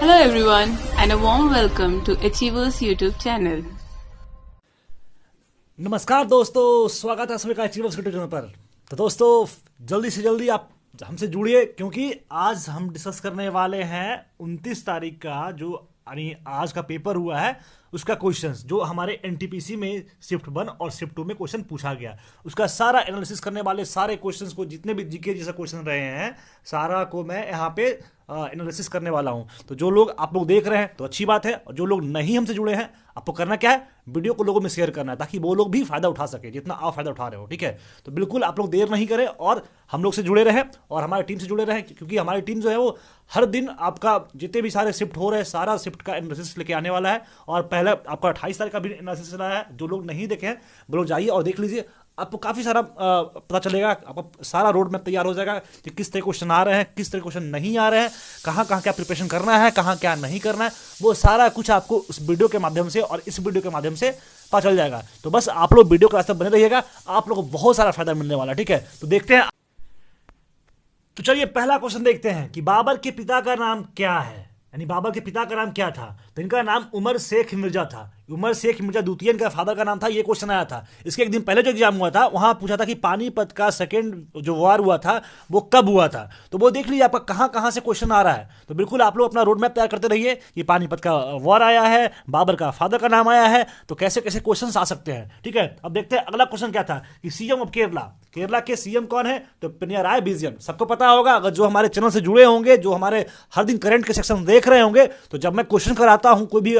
Hello everyone and a warm welcome to Achievers YouTube channel. नमस्कार दोस्तों, स्वागत है सभी का अचीवर्स यूट्यूब चैनल पर। तो दोस्तों, जल्दी से जल्दी आप हमसे जुड़िए, क्योंकि आज हम डिस्कस करने वाले हैं 29 तारीख का जो यानी आज का पेपर हुआ है उसका क्वेश्चंस, जो हमारे एनटीपीसी में शिफ्ट 1 और शिफ्ट 2 में क्वेश्चन पूछा गया, उसका सारा एनालिसिस करने वाले सारे क्वेश्चंस को, जितने भी जीके जैसा क्वेश्चन रहे हैं सारा को मैं यहाँ पे एनालिसिस करने वाला हूँ। तो जो लोग आप लोग देख रहे हैं तो अच्छी बात है, और जो लोग नहीं हमसे जुड़े हैं आपको करना क्या है, वीडियो को लोगों में शेयर करना है ताकि वो लोग भी फायदा उठा सके जितना आप फायदा उठा रहे हो। ठीक है, तो बिल्कुल आप लोग देर नहीं करें और हम लोग से जुड़े रहें और हमारी टीम से जुड़े रहें, क्योंकि हमारी टीम जो है वो हर दिन आपका जितने भी सारे शिफ्ट हो रहे हैं सारा शिफ्ट का एनालिसिस लेके आने वाला है। और पहले आपका 28 तारीख का भी एनालिसिस रहा है, जो लोग नहीं देखे हैं वो लोग जाइए और देख लीजिए, आपको काफ़ी सारा पता चलेगा, आपको सारा रोड मैप तैयार हो जाएगा कि किस तरह क्वेश्चन आ रहे हैं, किस तरह क्वेश्चन नहीं आ रहे हैं, कहाँ कहाँ क्या प्रिपरेशन करना है, कहाँ क्या नहीं करना है, वो सारा कुछ आपको उस वीडियो के माध्यम से और इस वीडियो के माध्यम से पता चल जाएगा। तो बस आप लोग वीडियो के रास्ते बने रहिएगा, आप लोगों को बहुत सारा फायदा मिलने वाला है। ठीक है, तो देखते हैं। तो चलिए पहला क्वेश्चन देखते हैं कि बाबर के पिता का नाम क्या है, यानी बाबर के पिता का नाम क्या था। तो इनका नाम उमर शेख मिर्जा था। उमर शेख मिर्जा द्वितीय इनका फादर का नाम था। ये क्वेश्चन आया था इसके एक दिन पहले जो एग्जाम हुआ था, वहां पूछा था कि पानीपत का सेकेंड जो वार हुआ था वो कब हुआ था। तो वो देख लीजिए आपका कहां कहां से क्वेश्चन आ रहा है। तो बिल्कुल आप लोग अपना रोड मैप तैयार करते रहिए कि पानीपत का वार आया है, बाबर का फादर का नाम आया है, तो कैसे कैसे क्वेश्चन आ सकते हैं। ठीक है, अब देखते हैं अगला क्वेश्चन क्या था कि सीएम ऑफ केरला के सीएम कौन है। तो पिनराई विजयन, सबको पता होगा, अगर जो हमारे चैनल से जुड़े होंगे, जो हमारे हर दिन करंट के सेक्शन देख रहे होंगे, तो जब मैं क्वेश्चन कराता हूं, कोई भी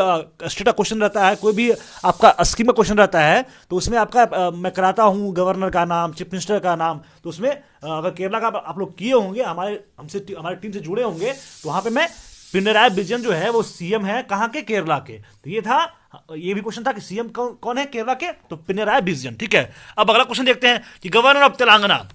स्टेट का क्वेश्चन रहता है, कोई भी आपका स्कीम का क्वेश्चन रहता है, तो उसमें आपका मैं कराता हूं गवर्नर का नाम, चीफ मिनिस्टर का नाम। तो उसमें अगर केरला का आप लोग किए होंगे, हमारी टीम से जुड़े होंगे, तो वहां पे मैं पिनराई विजयन जो है वो सीएम है कहां के, केरला के। तो ये भी क्वेश्चन था कि सीएम कौन है केरला के, तो पिनराई विजयन। ठीक है, अब अगला क्वेश्चन देखते हैं कि गवर्नर ऑफ तेलंगाना।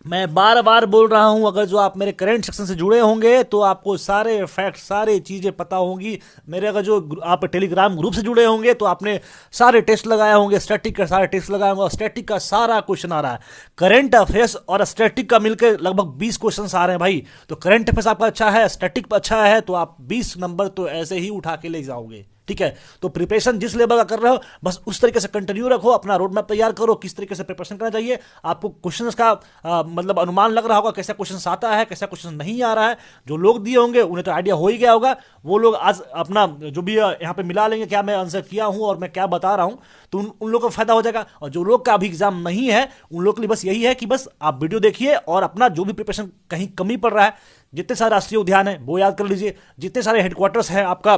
मैं बार बार बोल रहा हूं, अगर जो आप मेरे करंट सेक्शन से जुड़े होंगे तो आपको सारे फैक्ट, सारी चीजें पता होंगी। मेरे अगर जो आप टेलीग्राम ग्रुप से जुड़े होंगे तो आपने सारे टेस्ट लगाए होंगे, स्टैटिक का सारे टेस्ट लगाए होंगे, और स्टैटिक का सारा क्वेश्चन आ रहा है। करंट अफेयर्स और स्टैटिक का मिलकर लगभग 20 क्वेश्चन आ रहे हैं भाई। तो करंट अफेयर्स आपका अच्छा है, स्टैटिक अच्छा है, तो आप 20 नंबर तो ऐसे ही उठा के ले जाओगे। ठीक है, तो प्रिपरेशन जिस लेवल का कर रहे हो बस उस तरीके से कंटिन्यू रखो, अपना रोड मैप तैयार करो, किस तरीके से प्रिपरेशन करना चाहिए। आपको क्वेश्चंस का मतलब अनुमान लग रहा होगा कैसा क्वेश्चन आता है, कैसा क्वेश्चन नहीं आ रहा है। जो लोग दिए होंगे उन्हें तो आइडिया हो ही गया होगा, वो लोग आज अपना जो भी यहाँ पे मिला लेंगे, क्या मैं आंसर किया हूँ और मैं क्या बता रहा हूँ, तो उन लोगों को फायदा हो जाएगा। और जो लोग का अभी एग्जाम नहीं है उन लोग के लिए बस यही है कि बस आप वीडियो देखिए और अपना जो भी प्रिपरेशन कहीं कमी पड़ रहा है, जितने सारे राष्ट्रीय उद्यान है वो याद कर लीजिए, जितने सारे हेडक्वार्टर्स हैं आपका,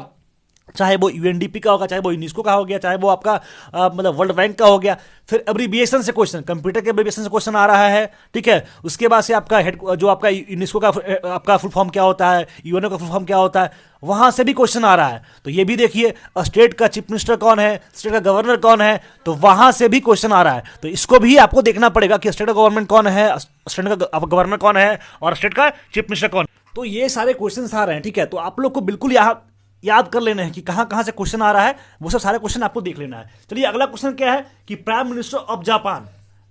चाहे वो यूएनडीपी का होगा, चाहे वो यूनेस्को का हो गया, चाहे वो आपका मतलब वर्ल्ड बैंक का हो गया। फिर एब्रीविएशन से क्वेश्चन, कंप्यूटर के एब्रीविएशन से क्वेश्चन आ रहा है। ठीक है, उसके बाद से आपका जो आपका यूनेस्को का आपका फुल फॉर्म क्या होता है, यूएनओ का फुल फॉर्म क्या होता है, वहां से भी क्वेश्चन आ रहा है। तो ये भी देखिए, स्टेट का चीफ मिनिस्टर कौन है, स्टेट का गवर्नर कौन है, तो वहां से भी क्वेश्चन आ रहा है। तो इसको भी आपको देखना पड़ेगा कि स्टेट का गवर्नमेंट कौन है, स्टेट का गवर्नर कौन है और स्टेट का चीफ मिनिस्टर कौन। तो ये सारे क्वेश्चन आ रहे हैं। ठीक है, तो आप लोग को बिल्कुल यहाँ याद कर लेना है कि कहां कहां से क्वेश्चन आ रहा है, वो सब सारे क्वेश्चन आपको देख लेना है। चलिए अगला क्वेश्चन क्या है कि prime minister of Japan.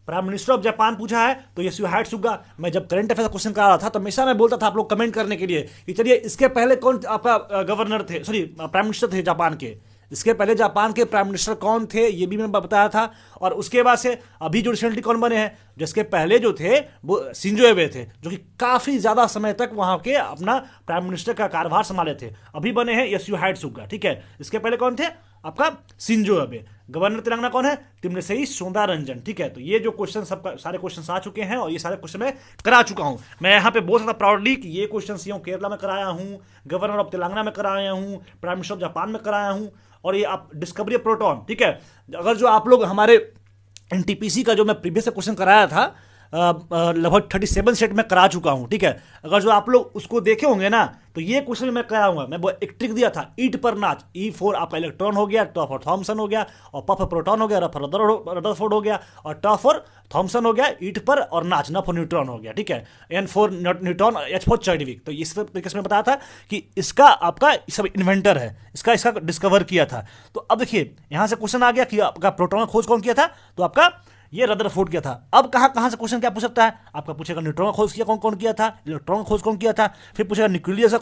Prime minister of Japan पूछा है, तो योशिहिडे सुगा। मैं जब करंट अफेयर क्वेश्चन करा रहा था तो हमेशा मैं बोलता था आप लोग कमेंट करने के लिए कि चलिए इसके पहले कौन आपका गवर्नर थे, सॉरी प्राइम मिनिस्टर थे जापान के, इसके पहले जापान के प्राइम मिनिस्टर कौन थे ये भी मैं बताया था। और उसके बाद से अभी जो रिसेंटली कौन बने हैं, जिसके पहले जो थे वो शिंजो एबे थे, जो कि काफी ज्यादा समय तक वहां के अपना प्राइम मिनिस्टर का कार्यभार संभाले थे। अभी बने हैं योशिहिडे सुगा। ठीक है, इसके पहले कौन थे आपका शिंजो एबे। गवर्नर तेलंगाना कौन है, तिमनसई सौंदरराजन। ठीक है, तो ये जो क्वेश्चन सब सारे क्वेश्चन आ चुके हैं और ये सारे क्वेश्चन मैं करा चुका हूं। मैं यहाँ पे बोल सकता प्राउडली कि ये क्वेश्चन सीएम केरला में कराया हूँ, गवर्नर ऑफ तेलंगाना में कराया हूँ, प्राइम मिनिस्टर ऑफ जापान में कराया हूँ, और ये आप डिस्कवरी प्रोटॉन। ठीक है, अगर जो आप लोग हमारे एनटीपीसी का जो मैं प्रीवियस क्वेश्चन कराया था लगभग 37 सेट में करा चुका हूं। ठीक है, अगर जो आप लोग उसको देखे होंगे ना, तो ये क्वेश्चन मैं कराऊंगा। मैं एक ट्रिक दिया था, ईट पर नाच, ई फॉर आपका इलेक्ट्रॉन हो गया, टॉ फॉर थॉमसन हो गया, और प फॉर प्रोटॉन हो गया, र फॉर रदरफोर्ड हो गया, और टॉ फॉर थॉमसन हो गया, ईट पर, और नाच न फॉर न्यूट्रॉन हो गया। ठीक है, N for neutron, H for Chadwick. तो इस तरीके से मैं बताया था कि इसका आपका सब इन्वेंटर है, इसका डिस्कवर किया था। तो अब देखिए यहां से क्वेश्चन आ गया कि आपका प्रोटॉन खोज कौन किया था, तो आपका ये रदरफोर्ड किया था। अब कहाँ कहाँ से क्वेश्चन क्या पूछ सकता है, आपका पूछेगा न्यूट्रॉन का खोज किया कौन कौन किया था, इलेक्ट्रॉन का खोज कौन किया था, फिर पूछेगा न्यूक्लियस का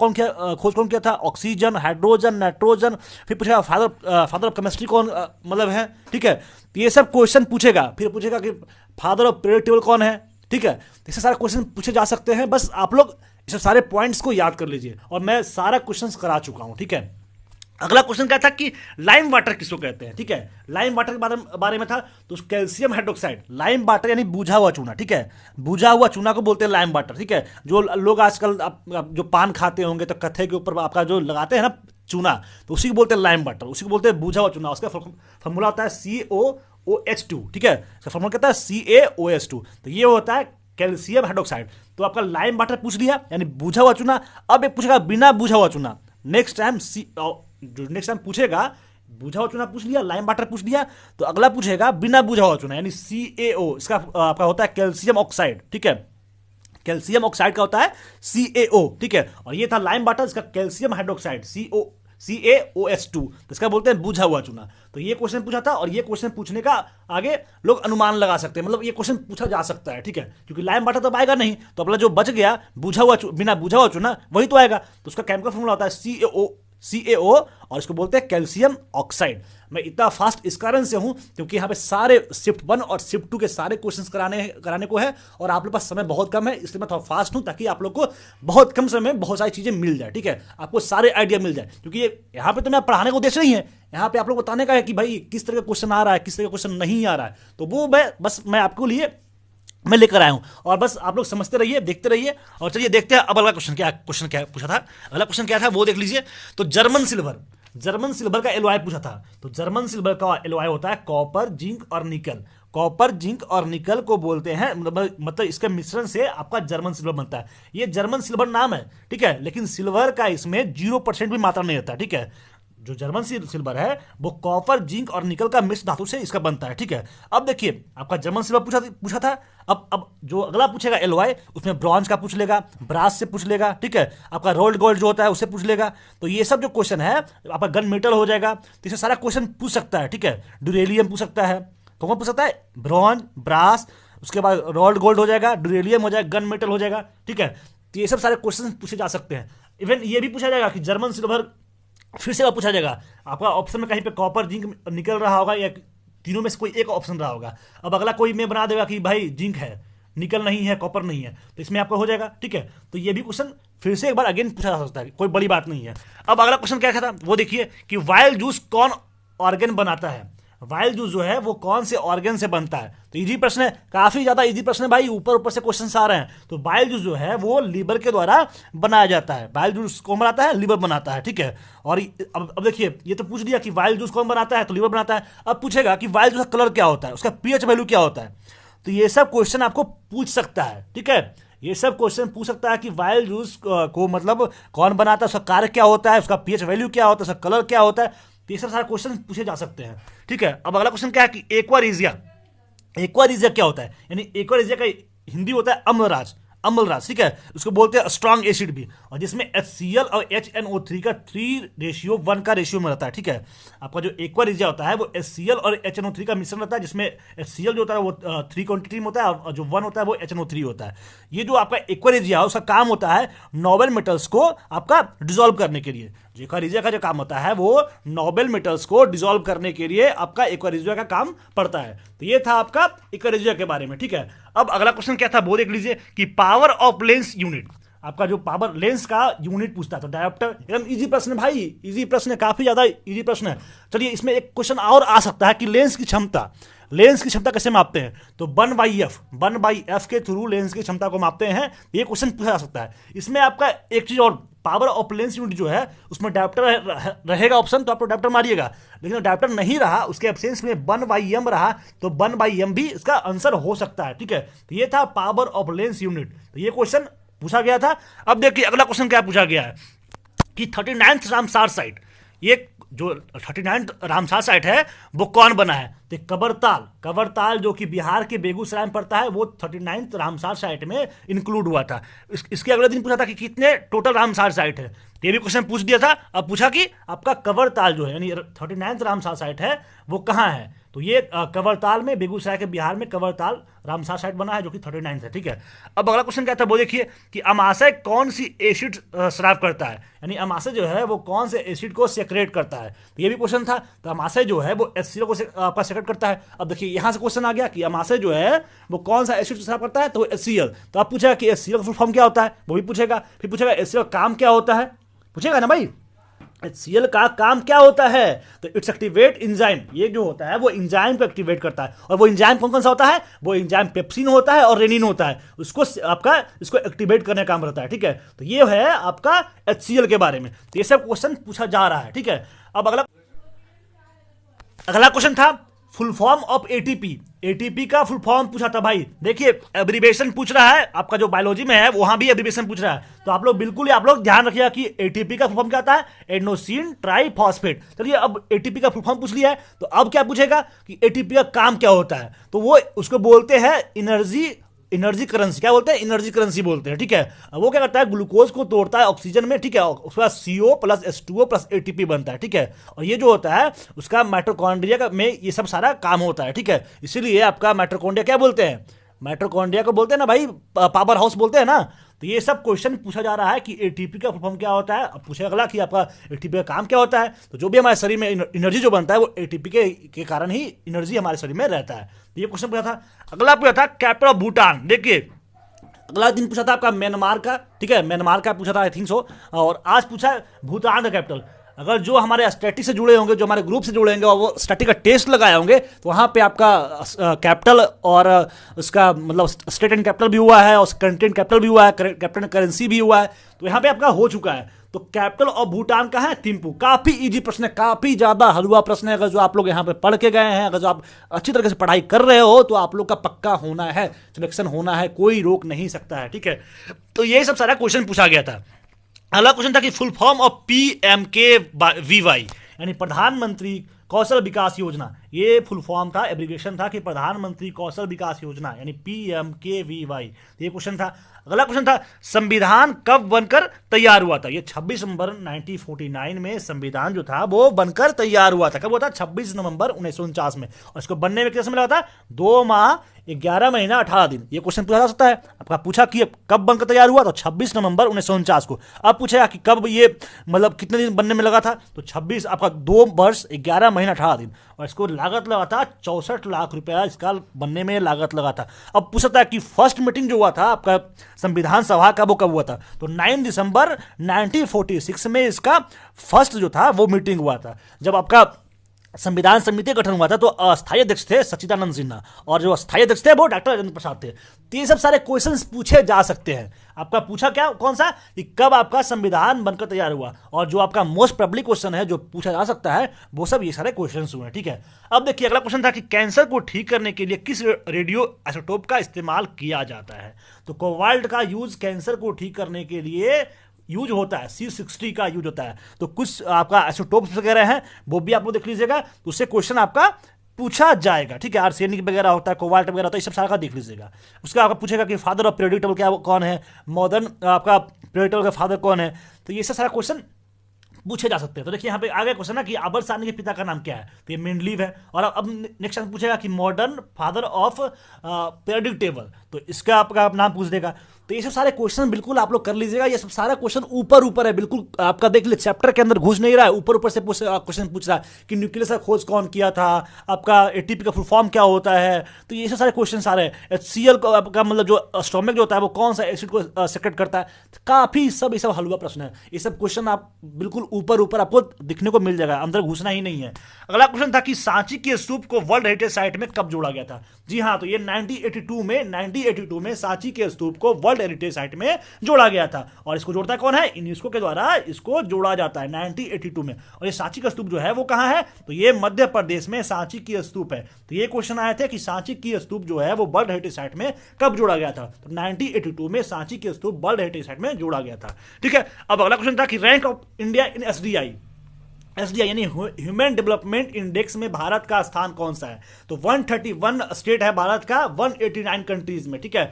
खोज कौन किया था, ऑक्सीजन, हाइड्रोजन, नाइट्रोजन, फिर पूछेगा फादर ऑफ केमिस्ट्री कौन मतलब है, ठीक है। तो ये सब क्वेश्चन पूछेगा। फिर पूछेगा कि फादर ऑफ पीरियड टेबल कौन है, ठीक है। तो इससे सारे क्वेश्चन पूछे जा सकते हैं। बस आप लोग इस सारे पॉइंट्स को याद कर लीजिए, और मैं सारा क्वेश्चन करा चुका हूं, ठीक है। अगला क्वेश्चन क्या था कि लाइम वाटर किसको कहते हैं, ठीक है। लाइम वाटर के बारे में था, तो कैल्शियम हाइड्रोक्साइड, लाइम वाटर यानी बूझा हुआ चूना, ठीक है। बूझा हुआ चूना को बोलते हैं लाइम वाटर, ठीक है। जो लोग आजकल आप जो पान खाते होंगे तो कत्थे के ऊपर आपका जो लगाते हैं ना चूना, तो उसी को बोलते हैं लाइम वाटर, उसी को बोलते हैं बूझा हुआ चूना। उसका फॉर्मूला होता है COOH2, ठीक है। इसका फॉर्मूला कहता है CaOH2। तो ये होता है कैल्शियम हाइड्रोक्साइड। तो आपका लाइम वाटर पूछ लिया यानी बूझा हुआ चूना। अब एक पूछेगा बिना बूझा हुआ चूना। नेक्स्ट टाइम पूछेगा बूझा हुआ चूना पूछ लिया, लाइम वाटर पूछ लिया, तो अगला पूछेगा बिना बूझा हुआ चूना यानी CaO। इसका आपका होता है कैल्शियम ऑक्साइड, ठीक है। कैल्शियम ऑक्साइड का होता है CaO, ठीक है। और ये था लाइम वाटर, इसका कैल्शियम हाइड्रोक्साइड CaOH2, तो इसका बोलते हैं बूझा हुआ चूना। तो ये क्वेश्चन पूछा था, और ये क्वेश्चन पूछने का आगे लोग अनुमान लगा सकते हैं, मतलब ये क्वेश्चन पूछा जा सकता है, ठीक है। क्योंकि लाइम वाटर तो आएगा नहीं, तो अपना जो बच गया बिना बूझा हुआ चूना वही तो आएगा। तो उसका केमिकल फॉर्मूला होता है CaO, और इसको बोलते हैं कैल्शियम ऑक्साइड। मैं इतना फास्ट इस कारण से हूं क्योंकि यहाँ पे सारे शिफ्ट 1 और शिफ्ट 2 के सारे क्वेश्चंस कराने को है, और आप लोग पास समय बहुत कम है, इसलिए मैं थोड़ा फास्ट हूं ताकि आप लोग को बहुत कम समय में बहुत सारी चीजें मिल जाए, ठीक है। आपको सारे आइडिया मिल जाए, क्योंकि यहाँ पे तो मैं पढ़ाने को उद्देश्य नहीं है, यहाँ पे आप लोग बताने का है कि भाई किस तरह का क्वेश्चन आ रहा है, किस तरह का क्वेश्चन नहीं आ रहा है। तो वो मैं आपको लिए मैं लेकर आया हूं, और बस आप लोग समझते रहिए, देखते रहिए। और चलिए देखते हैं अब अगला क्वेश्चन क्या पूछा था। अगला क्वेश्चन क्या था वो देख लीजिए। तो जर्मन सिल्वर का एलॉय पूछा था। तो जर्मन सिल्वर का एलॉय होता है कॉपर, जिंक और निकल। कॉपर, जिंक और निकल को बोलते हैं, मतलब इसके मिश्रण से आपका जर्मन सिल्वर बनता है। ये जर्मन सिल्वर नाम है, ठीक है, लेकिन सिल्वर का इसमें 0% भी मात्रा नहीं रहता, ठीक है। जो जर्मन सिल्वर है वो कॉपर, जिंक और निकल का मिश्र धातु से इसका बनता है, ठीक है। अब देखिए आपका जर्मन सिल्वर पूछा था। अब जो अगला पूछेगा एलॉय, उसमें ब्रॉन्ज का पूछ लेगा, ब्रास से पूछ लेगा, ठीक है। आपका रोल्ड गोल्ड जो होता है उससे पूछ लेगा। तो ये सब जो क्वेश्चन है आपका गन मेटल हो जाएगा, तो इससे सारा क्वेश्चन पूछ सकता है, ठीक है। ड्यूरेलियम पूछ सकता है, कौन पूछ सकता है, ब्रॉन्ज, ब्रास, उसके बाद रोल्ड गोल्ड हो जाएगा, ड्यूरेलियम हो जाएगा, गन मेटल हो जाएगा, ठीक है। तो ये सब सारे क्वेश्चन पूछे जा सकते हैं। इवन ये भी पूछा जाएगा कि जर्मन सिल्वर फिर से पूछा जाएगा, आपका ऑप्शन में कहीं पे कॉपर, जिंक निकल रहा होगा, या तीनों में से कोई एक ऑप्शन रहा होगा। अब अगला कोई में बना देगा कि भाई जिंक है, निकल नहीं है, कॉपर नहीं है, तो इसमें आपका हो जाएगा, ठीक है। तो ये भी क्वेश्चन फिर से एक बार अगेन पूछा जा सकता है, कोई बड़ी बात नहीं है। अब अगला क्वेश्चन क्या था वो देखिए कि वाइल्ड जूस कौन ऑर्गन बनाता है। वाइल्ड जूस जो है वो कौन से ऑर्गन से बनता है। तो इजी प्रश्न है, काफी ज्यादा इजी प्रश्न है भाई, ऊपर से क्वेश्चन आ रहे हैं। तो वाइल्ड जूस जो है वो लीवर के द्वारा बनाया जाता है। वाइल्ड जूस कौन बनाता है, लीवर बनाता है, ठीक है। और अब देखिए ये तो पूछ लिया कि वाइल्ड जूस कौन बनाता है, तो लीवर बनाता है। अब पूछेगा कि वाइल्ड जूस का कलर क्या होता है, उसका पीएच वैल्यू क्या होता है। तो ये सब क्वेश्चन आपको पूछ सकता है, ठीक है। ये सब क्वेश्चन पूछ सकता है कि वाइल्ड जूस को मतलब कौन बनाता है, उसका कार्य क्या होता है, उसका पीएच वैल्यू क्या होता है, उसका कलर क्या होता है। तो ये सब सारे क्वेश्चन पूछे जा सकते हैं, ठीक है। अब अगला क्वेश्चन क्या है कि एक्वारिजिया क्या होता है, यानी एक्वारिजिया का हिंदी होता है अम्लराज, ठीक है। उसको बोलते हैं स्ट्रॉन्ग एसिड भी, और जिसमें HCl और HNO3 का 3:1 का रेशियो में रहता है, ठीक है। आपका जो एक्वारिजिया होता है वो HCl और HNO3 का मिश्रण रहता है, जिसमें HCl जो होता है वो 3 क्वांटिटी में होता है, और जो 1 होता है वो HNO3 होता है। ये जो आपका एक्वारिजिया है उसका काम होता है नोबेल मेटल्स को आपका डिसॉल्व करने के लिए। एक्वारिजिया का जो काम होता है वो नोबेल मेटल्स को डिसॉल्व करने के लिए आपका एक्वारिजिया का काम पड़ता है। तो ये था आपका एक्वारिजिया के बारे में, ठीक है। अब अगला क्वेश्चन क्या था वो देख लीजिए कि पावर ऑफ लेंस यूनिट, आपका जो पावर लेंस का यूनिट पूछता है। तो डायोप्टर एकदम इजी प्रश्न है भाई, इजी प्रश्न है, काफी ज्यादा इजी प्रश्न है। चलिए इसमें एक क्वेश्चन और आ सकता है कि लेंस की क्षमता कैसे मापते हैं। तो 1/f के थ्रू लेंस की क्षमता को मापते हैं, ये क्वेश्चन पूछा जा सकता है। इसमें आपका एक चीज और, पावर ऑफ लेंस यूनिट जो है उसमें डायोप्टर रहेगा ऑप्शन, तो आप डायोप्टर मारिएगा। लेकिन डायोप्टर नहीं रहा, उसके एब्सेंस में 1/m रहा, तो 1/m भी इसका आंसर हो सकता है, ठीक है। तो ये था पावर ऑफ लेंस यूनिट, तो ये क्वेश्चन पूछा गया था। अब देखिए अगला क्वेश्चन क्या पूछा गया है कि 39th रामसार साइट, ये जो 39th रामसार साइट है वो कौन बना है। तो कबरताल जो कि बिहार के बेगूसराय में पड़ता है, वो 39th रामसार साइट में इंक्लूड हुआ था। इसके अगले दिन पूछा था कि कितने टोटल रामसार साइट है, तो ये भी क्वेश्चन पूछ दिया था। अब पूछा कि आपका कबरताल जो है यानी 39th रामसार साइट है वो कहाँ है। तो ये कवरताल में, बेगूसराय के बिहार में कवरताल रामसार साइट बना है जो कि 39 है। ठीक है, अब अगला क्वेश्चन क्या था वो देखिए कि अमाशय कौन सी एसिड स्राव करता है, यानी अमाशय जो है वो कौन से एसिड को सेक्रेट करता है, तो ये भी क्वेश्चन था। तो अमाशय जो है वो HCl को आपका सेक्रेट करता है। अब देखिए यहां से क्वेश्चन आ गया कि अमाशय जो है वो कौन सा एसिड स्राव करता है, तो HCl। तो आप पूछेगा कि HCl का फुल फॉर्म क्या होता है, वो भी पूछेगा। फिर पूछेगा HCl का काम क्या होता है, पूछेगा ना भाई HCl का काम क्या होता है, तो इट्स एक्टिवेट एंजाइम, ये जो होता है वो एंजाइम को एक्टिवेट करता है। और वो एंजाइम कौन कौन सा होता है, वो एंजाइम पेप्सिन होता है और रेनिन होता है, उसको आपका इसको एक्टिवेट करने का काम रहता है। ठीक है, तो ये है आपका HCl के बारे में। तो ये सब क्वेश्चन पूछा जा रहा है। ठीक है, अब अगला क्वेश्चन था full form of ATP. ATP का फुल फॉर्म पूछा था भाई। देखिए एब्रीवेशन पूछ रहा है, आपका जो बायोलॉजी में है वहां भी एब्रीवेशन पूछ रहा है, तो आप लोग ध्यान रखिएगा कि एटीपी का फुल फॉर्म क्या आता है, एडेनोसिन ट्राइफॉस्फेट। चलिए अब एटीपी का फुल फॉर्म पूछ लिया है, तो अब क्या पूछेगा कि एटीपी का काम क्या होता है, तो वो उसको बोलते हैं एनर्जी करेंसी। क्या बोलते हैं, एनर्जी करेंसी बोलते हैं। ठीक है, वो क्या करता है, ग्लूकोज को तोड़ता है ऑक्सीजन में। ठीक है, उसके बाद CO plus H2O plus ATP बनता है। ठीक है, और ये जो होता है उसका माइटोकॉन्ड्रिया में ये सब सारा काम होता है। ठीक है, इसीलिए आपका माइटोकॉन्ड्रिया क्या बोलते हैं, माइटोकॉन्ड्रिया को बोलते हैं ना भाई, पावर हाउस बोलते हैं ना। तो ये सब क्वेश्चन पूछा जा रहा है कि एटीपी का फुल फॉर्म क्या होता है। अब पूछे अगला कि आपका एटीपी का काम क्या होता है, तो जो भी हमारे शरीर में एनर्जी जो बनता है वो एटीपी के कारण ही एनर्जी हमारे शरीर में रहता है। तो ये क्वेश्चन पूछा था। अगला पूछा था कैपिटल ऑफ भूटान। देखिए अगला दिन पूछा था आपका म्यांमार का। ठीक है, म्यांमार का पूछा था आई थिंक सो, और आज पूछा भूटान का कैपिटल। अगर जो हमारे स्टैटिक से जुड़े होंगे, जो हमारे ग्रुप से जुड़े होंगे और वो स्टैटिक का टेस्ट लगाए होंगे, तो वहाँ पे आपका कैपिटल और उसका मतलब स्टेट एंड कैपिटल भी हुआ है और कंटेंट कैपिटल भी हुआ है, कैपिटल करेंसी भी हुआ है, तो यहाँ पे आपका हो चुका है। तो कैपिटल ऑफ भूटान का है थिम्पू। काफी इजी प्रश्न है, काफी ज्यादा हलवा प्रश्न है। अगर जो आप लोग यहाँ पे पढ़ के गए हैं, अगर जो आप अच्छी तरीके से पढ़ाई कर रहे हो, तो आप लोग का पक्का होना है, सिलेक्शन होना है, कोई रोक नहीं सकता है। ठीक है, तो ये सब सारा क्वेश्चन पूछा गया था। अगला क्वेश्चन था कि फुल फॉर्म ऑफ PMKVY, यानी प्रधानमंत्री कौशल विकास योजना। ये फुल फॉर्म था, एब्रिविएशन था कि प्रधानमंत्री कौशल विकास योजना, यानी PMKVY। ये क्वेश्चन था। अगला क्वेश्चन था संविधान कब बनकर तैयार हुआ था। ये 26 नवंबर 1949 में संविधान जो था वो बनकर तैयार हुआ था। कब हुआ था, 26 नवंबर 1949 में। और इसको बनने में कितना समय लगा था, 2 माह 11 महीना 18 दिन। ये क्वेश्चन पूछा जा सकता है। आपका पूछा कि कब बनकर तैयार हुआ, तो 26 नवंबर 1949 को। अब पूछेगा कि कब ये मतलब कितने दिन बनने में लगा था, तो 26 आपका 2 वर्ष 11 महीना 18 दिन। और इसको लागत लगा था 64 लाख रुपया, इसका बनने में लागत लगा था। अब पूछता है कि फर्स्ट मीटिंग जो हुआ था आपका संविधान सभा का, वो कब हुआ था, तो 9 दिसंबर 1946 में इसका फर्स्ट जो था वो मीटिंग हुआ था। जब आपका संविधान समिति का गठन हुआ था तो अस्थायी अध्यक्ष थे सच्चिदानंद सिन्हा, और जो अस्थायी अध्यक्ष थे वो डॉक्टर राजेंद्र प्रसाद थे। तो ये सब सारे क्वेश्चंस पूछे जा सकते हैं। आपका पूछा क्या, कौन सा, कि कब आपका संविधान बनकर तैयार हुआ, और जो आपका मोस्ट पब्लिक क्वेश्चन है जो पूछा जा सकता है, वो सब ये सारे क्वेश्चंस हुए हैं। ठीक है, अब देखिए अगला क्वेश्चन था कि कैंसर को ठीक करने के लिए किस रेडियो आइसोटोप का इस्तेमाल किया जाता है। तो कोबाल्ट का यूज कैंसर को ठीक करने के लिए यूज होता है, C60 का यूज होता है। तो कुछ आपका आइसोटोप्स वगैरह हैं, वो भी आप लोग देख लीजिएगा, तो उससे क्वेश्चन आपका पूछा जाएगा। ठीक है, आर्सेनिक वगैरह होता है, कोबाल्ट वगैरह होता है, ये सब सारा का देख लीजिएगा। उसका आपका पूछेगा कि फादर ऑफ पीरियोडिक टेबल क्या कौन है, मॉडर्न आपका पीरियोडिक टेबल का फादर कौन है, तो ये सब सारा क्वेश्चन पूछे जा सकते हैं। तो देखिए यहाँ पे आगे क्वेश्चन है कि आबर्ट साहनी के पिता का नाम क्या है, तो ये मेंडलीव है। और अब नेक्स्ट पूछेगा कि modern father of periodic table, तो इसका आपका नाम पूछ देगा। तो ये सब सारे क्वेश्चन बिल्कुल आप लोग कर लीजिएगा। ये सब सारा क्वेश्चन ऊपर है, बिल्कुल आपका देख लीजिए, चैप्टर के अंदर घुस नहीं रहा है, ऊपर से क्वेश्चन पूछ रहा है कि न्यूक्लियस का खोज कौन किया था, आपका एटीपी का फुल फॉर्म क्या होता है। तो ये सब सारे क्वेश्चन आ रहे हैं। HCl को आपका मतलब जो स्टोमक जो होता है वो कौन सा एसिड को सेक्रेट करता है, काफी सब ये सब हलवा प्रश्न है। ये सब क्वेश्चन आप बिल्कुल ऊपर आपको दिखने को मिल जाएगा, अंदर घुसना ही नहीं है। अगला क्वेश्चन था कि सांची के स्तूप को वर्ल्ड हेरिटेज साइट में कब जोड़ा गया था। जी हाँ, तो ये 1982 में सांची के स्तूप को वर्ल्ड हेरिटेज साइट में जोड़ा गया था। और इसको जोड़ता कौन है, यूनेस्को के द्वारा इसको जोड़ा जाता है 1982 में। और ये सांची का स्तूप जो है वो कहां है, तो ये मध्य प्रदेश में सांची की स्तूप है। तो ये क्वेश्चन आए थे कि सांची की स्तूप जो है वो वर्ल्ड हेरिटेज साइट में कब जोड़ा गया था, तो 1982 में सांची की स्तूप वर्ल्ड हेरिटेज साइट में जोड़ा गया था। ठीक है, अब अगला क्वेश्चन था कि rank of India in SDI यानी ह्यूमन डेवलपमेंट इंडेक्स में भारत का स्थान कौन सा है। तो 131 स्टेट है भारत का 189 कंट्रीज में। ठीक है,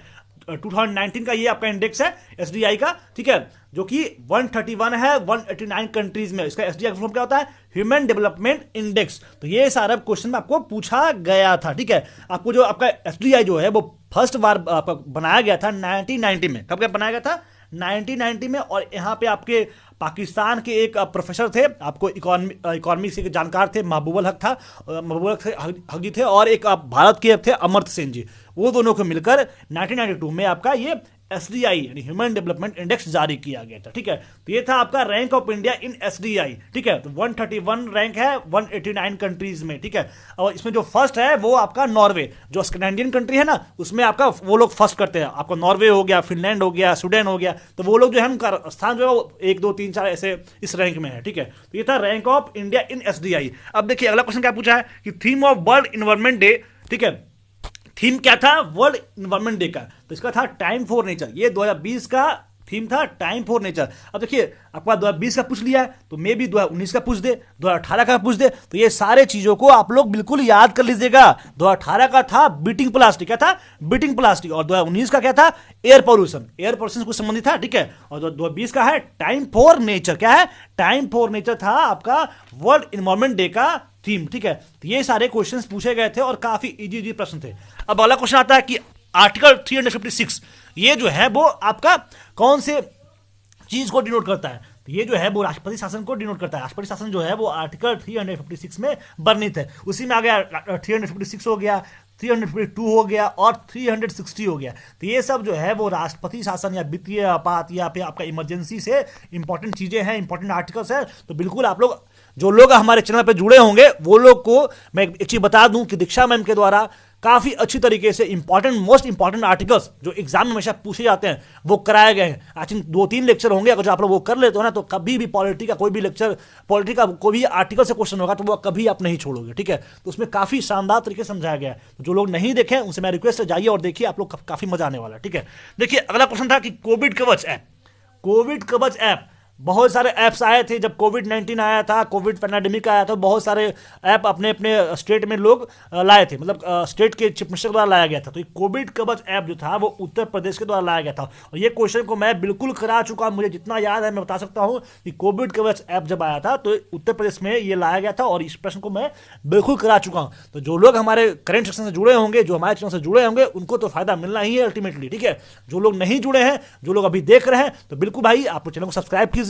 2019 का ये आपका इंडेक्स है एसडीआई का, ठीक है, जो कि 131 है 189 कंट्रीज में। इसका एसडीआई फॉर्म क्या होता है? Human development index. तो ये सारा क्वेश्चन आपको पूछा गया था, ठीक है। आपको जो आपका एसडीआई जो है वो फर्स्ट बार बनाया गया था 1990 में। कब क्या बनाया गया था? 1990 में। और यहाँ पे आपके पाकिस्तान के एक प्रोफेसर थे, आपको इकोनॉमी से जानकार थे, महबूबुल हक जी थे, और एक भारत के थे अमर्त्य सेन जी। वो दोनों को मिलकर 1992 में आपका ये एसडीआई यानी ह्यूमन डेवलपमेंट इंडेक्स जारी किया गया था, ठीक है। तो ये था आपका rank of India in SDI, ठीक है। तो 131 रैंक है 189 कंट्रीज में, ठीक है। और इसमें जो फर्स्ट है वो आपका नॉर्वे, जो स्कैंडिनेवियन कंट्री है ना, उसमें आपका वो लोग फर्स्ट करते हैं। आपका नॉर्वे हो गया, फिनलैंड हो गया, स्वीडन हो गया, तो वो लोग जो है उनका स्थान जो है वो 1 2 3 4 ऐसे इस रैंक में है, ठीक है। तो ये था rank of India in SDI. अब देखिए अगला क्वेश्चन क्या पूछा है कि theme of world environment day, ठीक है। थीम क्या था वर्ल्ड इन्वायरमेंट डे का? तो इसका था टाइम फॉर नेचर। ये 2020 का थीम था टाइम फॉर नेचर। अब देखिए आपका 2020 का पूछ लिया है, तो मे भी 2019 का पूछ दे, 2018 का पूछ दे। तो ये सारे चीजों को आप लोग बिल्कुल याद कर लीजिएगा। 2018 का था बीटिंग प्लास्टिक, क्या था? Beating plastic. और 2019 का क्या था? एयर पोल्यूशन, एयर पोल्यूशन को संबंधित था, ठीक है। और 2020 का है टाइम फॉर नेचर। क्या है? टाइम फॉर नेचर था आपका वर्ल्ड इन्वायरमेंट डे का थीम, ठीक है। तो ये सारे क्वेश्चंस पूछे गए थे और काफी इजी प्रश्न थे। अब अगला क्वेश्चन आता है कि आर्टिकल 356 ये जो है वो आपका कौन से चीज को डिनोट करता है? तो ये जो है वो राष्ट्रपति शासन को डिनोट करता है। राष्ट्रपति शासन जो है वो आर्टिकल 356 में वर्णित है। उसी में आ गया 356 हो गया, 352 हो गया और 360 हो गया। तो ये सब जो है वो राष्ट्रपति शासन या वित्तीय आपात या फिर आपका इमरजेंसी से इंपॉर्टेंट चीजें हैं, इंपॉर्टेंट आर्टिकल्स है। तो बिल्कुल आप लोग जो लोग हमारे चैनल पे जुड़े होंगे वो लोग को मैं एक चीज बता दूं कि दीक्षा मैम के द्वारा काफी अच्छी तरीके से मोस्ट इंपॉर्टेंट आर्टिकल्स जो एग्जाम में हमेशा पूछे जाते हैं वो कराए गए हैं। आई थिंक 2-3 लेक्चर होंगे, अगर जो आप लोग वो कर लेते हो ना तो कभी भी पॉलिटी का कोई भी लेक्चर, पॉलिटी का कोई भी आर्टिकल से क्वेश्चन होगा तो वो कभी आप नहीं छोड़ोगे, ठीक है। तो उसमें काफी शानदार तरीके से समझाया गया है। तो जो लोग नहीं देखे उनसे मैं रिक्वेस्ट है जाइए और देखिए, आप लोग काफी मजा आने वाला है, ठीक है। देखिए अगला क्वेश्चन था कि कोविड कवच ऐप। कोविड कवच ऐप, बहुत सारे ऐप्स आए थे जब कोविड-19 आया था, कोविड पैंडेमिक आया था, बहुत सारे ऐप अपने अपने स्टेट में लोग लाए थे, मतलब स्टेट के चीफ मिनिस्टर द्वारा लाया गया था। तो ये कोविड कवच ऐप जो था वो उत्तर प्रदेश के द्वारा लाया गया था। और ये क्वेश्चन को मैं बिल्कुल करा चुका हूं, मुझे जितना याद है मैं बता सकता हूं कि कोविड कवच ऐप जब आया था तो उत्तर प्रदेश में ये लाया गया था और इस प्रश्न को मैं बिल्कुल करा चुका हूं। तो जो लोग हमारे करेंट सेक्शन से जुड़े होंगे, जो हमारे चैनल से जुड़े होंगे, उनको तो फायदा मिलना ही है अल्टीमेटली, ठीक है। जो लोग नहीं जुड़े हैं, जो लोग अभी देख रहे हैं, तो बिल्कुल भाई आप चैनल को सब्सक्राइब कीजिए,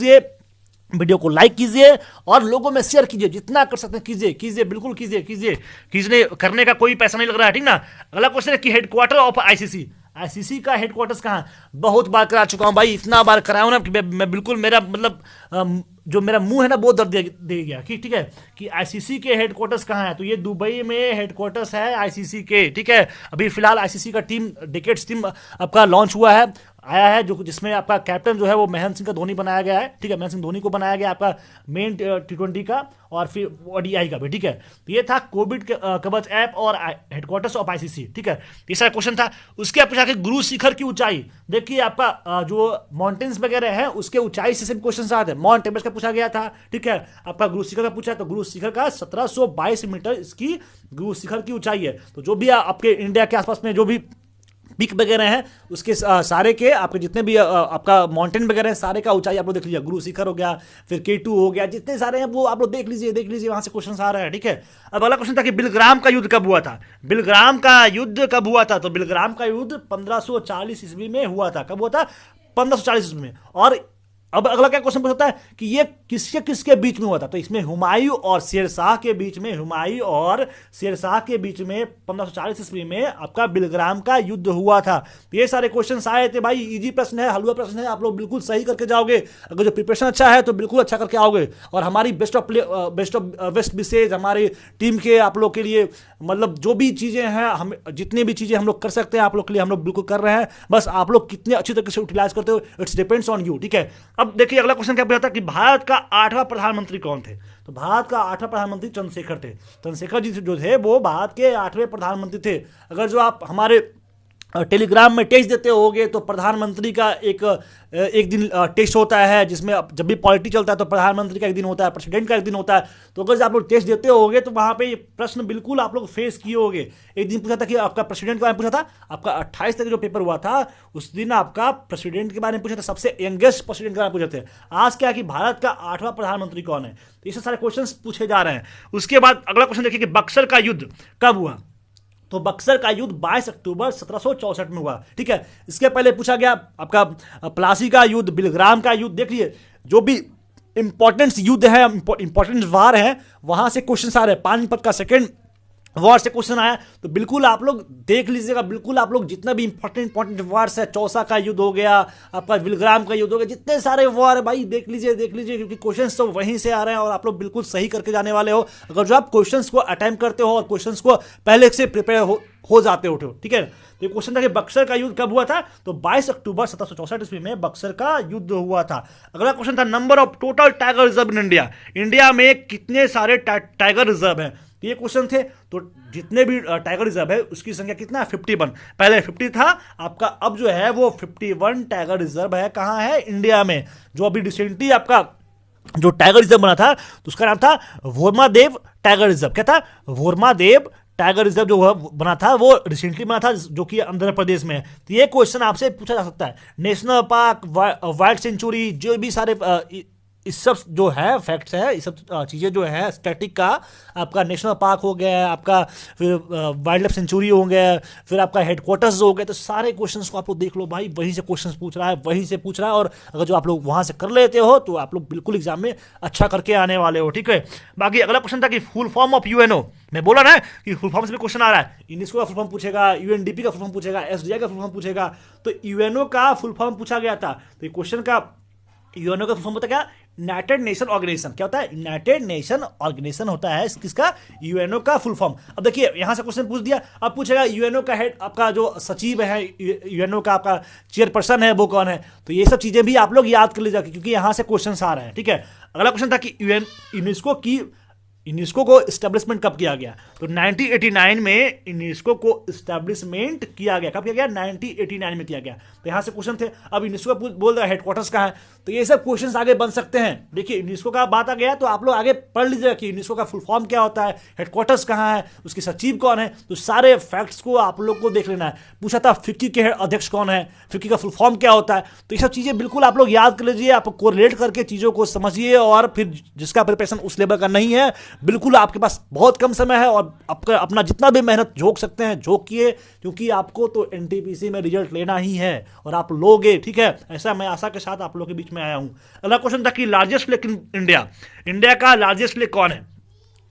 वीडियो को लाइक कीजिए और लोगों में शेयर कीजिए, जितना कर सकते हैं कीजिए, बिल्कुल कीजिए करने का कोई पैसा नहीं लग रहा है, ठीक ना। अगला क्वेश्चन है कि हेडक्वार्टर ऑफ आईसीसी का हेडक्वार्टर्स कहाँ? बहुत बार करा चुका हूं भाई, इतना बार कराया हूं ना कि मैं बिल्कुल मेरा मतलब जो मेरा मुंह है ना बहुत दर्द दे गया, ठीक है। कि आईसीसी के हेडक्वार्टर्स कहाँ है? तो ये दुबई में हेडक्वार्टर्स है आईसीसी के, ठीक है। अभी फिलहाल आईसीसी का टीम डेकेड्स टीम आपका लॉन्च हुआ है, आया है, जो जिसमें आपका कैप्टन जो है वो महेंद्र सिंह का धोनी बनाया गया है, ठीक है। महेंद्र सिंह धोनी को बनाया गया आपका मेन T20 का और फिर ओडीआई का भी, ठीक है। तो ये था कोविड कवच ऐप और हेडक्वार्टर्स ऑफ आईसीसी, ठीक है। तीसरा क्वेश्चन था उसके पूछा कि गुरु शिखर की ऊंचाई। देखिए आपका जो माउंटेन्स वगैरह है उसके ऊंचाई से क्वेश्चन आते हैं। माउंट एवरेस्ट का पूछा गया था, ठीक है। आपका गुरु शिखर का पूछा, तो गुरु शिखर का 1722 मीटर इसकी गुरु शिखर की ऊंचाई है। तो जो भी आपके इंडिया के आसपास में जो भी पीक वगैरह हैं उसके सारे के आपके जितने भी आपका माउंटेन वगैरह हैं सारे का ऊंचाई आप लोग देख लीजिए। गुरु शिखर हो गया, फिर K2 हो गया, जितने सारे हैं वो आप लोग देख लीजिए वहां से क्वेश्चन आ रहा है, ठीक है। अब अगला क्वेश्चन था कि बिलग्राम का युद्ध कब हुआ था? बिलग्राम का युद्ध कब हुआ था? तो बिलग्राम का युद्ध 1540 ईस्वी में हुआ था। कब हुआ था? 1540 ईस्वी में। और अब अगला क्या क्वेश्चन पूछता है कि ये किसके बीच में हुआ था? तो इसमें हुमायूं और शेरशाह के बीच में, हुमायूं और शेरशाह के बीच में 1540 ईस्वी में आपका बिलग्राम का युद्ध हुआ था। तो ये सारे क्वेश्चंस आए थे भाई, इजी प्रश्न है, हलवा प्रश्न है, आप लोग बिल्कुल सही करके जाओगे। अगर जो प्रिपरेशन अच्छा है तो बिल्कुल अच्छा करके आओगे। और हमारी बेस्ट ऑफ वेस्ट विशेष हमारी टीम के आप लोग के लिए, मतलब जो भी चीजें हैं, हम जितनी भी चीजें हम लोग कर सकते हैं आप लोग के लिए हम लोग बिल्कुल कर रहे हैं। बस आप लोग कितने अच्छी तरीके से यूटिलाइज करते हो, इट्स डिपेंड्स ऑन यू, ठीक है। अब देखिए अगला क्वेश्चन क्या पूछा था कि भारत का 8वां प्रधानमंत्री कौन थे? तो भारत का 8वां प्रधानमंत्री चंद्रशेखर थे। चंद्रशेखर जी जो थे वो भारत के 8वें प्रधानमंत्री थे। अगर जो आप हमारे टेलीग्राम में टेस्ट देते होगे तो प्रधानमंत्री का एक दिन टेस्ट होता है, जिसमें जब भी पॉलिटी चलता है तो प्रधानमंत्री का एक दिन होता है, प्रेसिडेंट का एक दिन होता है। तो अगर आप लोग टेस्ट देते होगे तो वहां पे ये प्रश्न बिल्कुल आप लोग फेस किए होगे। एक दिन पूछा था कि आपका प्रेसिडेंट के बारे में पूछा था, आपका 28 तक जो पेपर हुआ था उस दिन आपका प्रेसिडेंट के बारे में पूछा था, सबसे यंगेस्ट प्रेसिडेंट के बारे में पूछे थे। आज क्या कि भारत का 8वां प्रधानमंत्री कौन है, तो ये सारे क्वेश्चन पूछे जा रहे हैं। उसके बाद अगला क्वेश्चन देखिए कि बक्सर का युद्ध कब हुआ, तो बक्सर का युद्ध 22 अक्टूबर 1764 में हुआ। ठीक है, इसके पहले पूछा गया आपका प्लासी का युद्ध, बिलग्राम का युद्ध। देखिए जो भी इंपॉर्टेंट युद्ध है, इंपॉर्टेंट वार है, वहां से क्वेश्चन आ रहे हैं। पानीपत का सेकेंड वार से क्वेश्चन आया, तो बिल्कुल आप लोग देख लीजिएगा, बिल्कुल आप लोग जितना भी इंपॉर्टेंट वार्स है, चौसा का युद्ध हो गया, आपका बिलग्राम का युद्ध हो गया, जितने सारे वार है भाई देख लीजिए क्योंकि क्वेश्चंस तो वहीं से आ रहे हैं और आप लोग बिल्कुल सही करके जाने वाले हो अगर जो आप क्वेश्चंस को अटेम्प्ट करते हो और क्वेश्चंस को पहले से प्रिपेयर हो जाते हो। ठीक है, तो क्वेश्चन था कि बक्सर का युद्ध कब हुआ था, तो 22 अक्टूबर 1764 ईस्वी में बक्सर का युद्ध हुआ था। अगला क्वेश्चन था number of total tiger reserve in India, India में कितने सारे टाइगर रिजर्व हैं, ये क्वेश्चन थे। तो जितने भी टाइगर रिजर्व है उसकी संख्या कितना है, 51। पहले 50 था आपका, अब जो है वो 51 टाइगर रिजर्व है। कहाँ है, इंडिया में। जो अभी रिसेंटली आपका जो टाइगर रिजर्व बना था तो उसका नाम था वर्मादेव टाइगर रिजर्व। क्या था, वर्मादेव टाइगर रिजर्व जो बना था वो रिसेंटली बना था, जो कि आंध्र प्रदेश में है। तो ये क्वेश्चन आपसे पूछा जा सकता है। नेशनल पार्क, वाइल्ड सेंचुरी, जो भी सारे इस सब जो है फैक्ट्स है, इस सब चीज़ें जो है स्टैटिक का, आपका नेशनल पार्क हो गया, आपका फिर वाइल्ड लाइफ सेंचुरी हो गया, फिर आपका हेडक्वार्टर्स हो गए, तो सारे क्वेश्चंस को आप लोग देख लो भाई, वहीं से क्वेश्चंस पूछ रहा है, वहीं से पूछ रहा है। और अगर जो आप लोग वहां से कर लेते हो तो आप लोग बिल्कुल एग्जाम में अच्छा करके आने वाले हो। ठीक है, बाकी अगला क्वेश्चन था कि फुल फॉर्म ऑफ यूएनओ, मैं बोला ना कि फुल फॉर्म से भी क्वेश्चन आ रहा है। यूनेस्को का फुल फॉर्म पूछेगा, यूएनडीपी का फुल फॉर्म पूछेगा, एसडीआई का फुल फॉर्म पूछेगा। तो यूएनओ का फुल फॉर्म पूछा गया था, तो ये क्वेश्चन का यूएनओ का फुल फॉर्म होता क्या, यूनाइटेड नेशन ऑर्गेनाइजेशन। क्या होता है, यूनाइटेड नेशन ऑर्गेनाइजेशन होता है किसका, यूएनओ का फुल फॉर्म। अब देखिए यहां से क्वेश्चन पूछ दिया, अब पूछेगा यूएनओ का हेड, आपका जो सचिव है यूएनओ का, आपका चेयरपर्सन है वो कौन है। तो ये सब चीजें भी आप लोग याद कर लीजिए क्योंकि यहां से क्वेश्चन आ रहे हैं। ठीक है, अगला क्वेश्चन था कि यूनेस्को को इस्टेब्लिशमेंट कब किया गया, तो 1989 में यूनेस्को को इस्टेब्लिशमेंट किया गया। कब किया गया, 1989 में किया गया। तो यहां से क्वेश्चन थे। अब यूनेस्को बोल रहा है हेडक्वार्टर्स कहां है, तो ये सब क्वेश्चंस आगे बन सकते हैं। देखिए यूनेस्को का बात आ गया तो आप लोग आगे पढ़ लीजिएगा कि यूनेस्को का फुल फॉर्म क्या होता है, हेडक्वार्टर्स कहां है, उसके सचिव कौन है, तो सारे फैक्ट्स को आप लोग को देख लेना है। पूछा था फिक्की के अध्यक्ष कौन है, फिक्की का फुल फॉर्म क्या होता है, तो ये सब चीजें बिल्कुल आप लोग याद कर लीजिए, आप कोरिलेट करके चीजों को समझिए। और फिर जिसका प्रिपरेशन उस लेवल का नहीं है, बिल्कुल आपके पास बहुत कम समय है और आपका अपना जितना भी मेहनत झोंक सकते हैं झोंकिए, क्योंकि आपको तो एनटीपीसी में रिजल्ट लेना ही है और आप लोगे। ठीक है, ऐसा मैं आशा के साथ आप लोगों के बीच में आया हूं। अगला क्वेश्चन था कि largest lake in India, India का लार्जेस्ट लेक कौन है,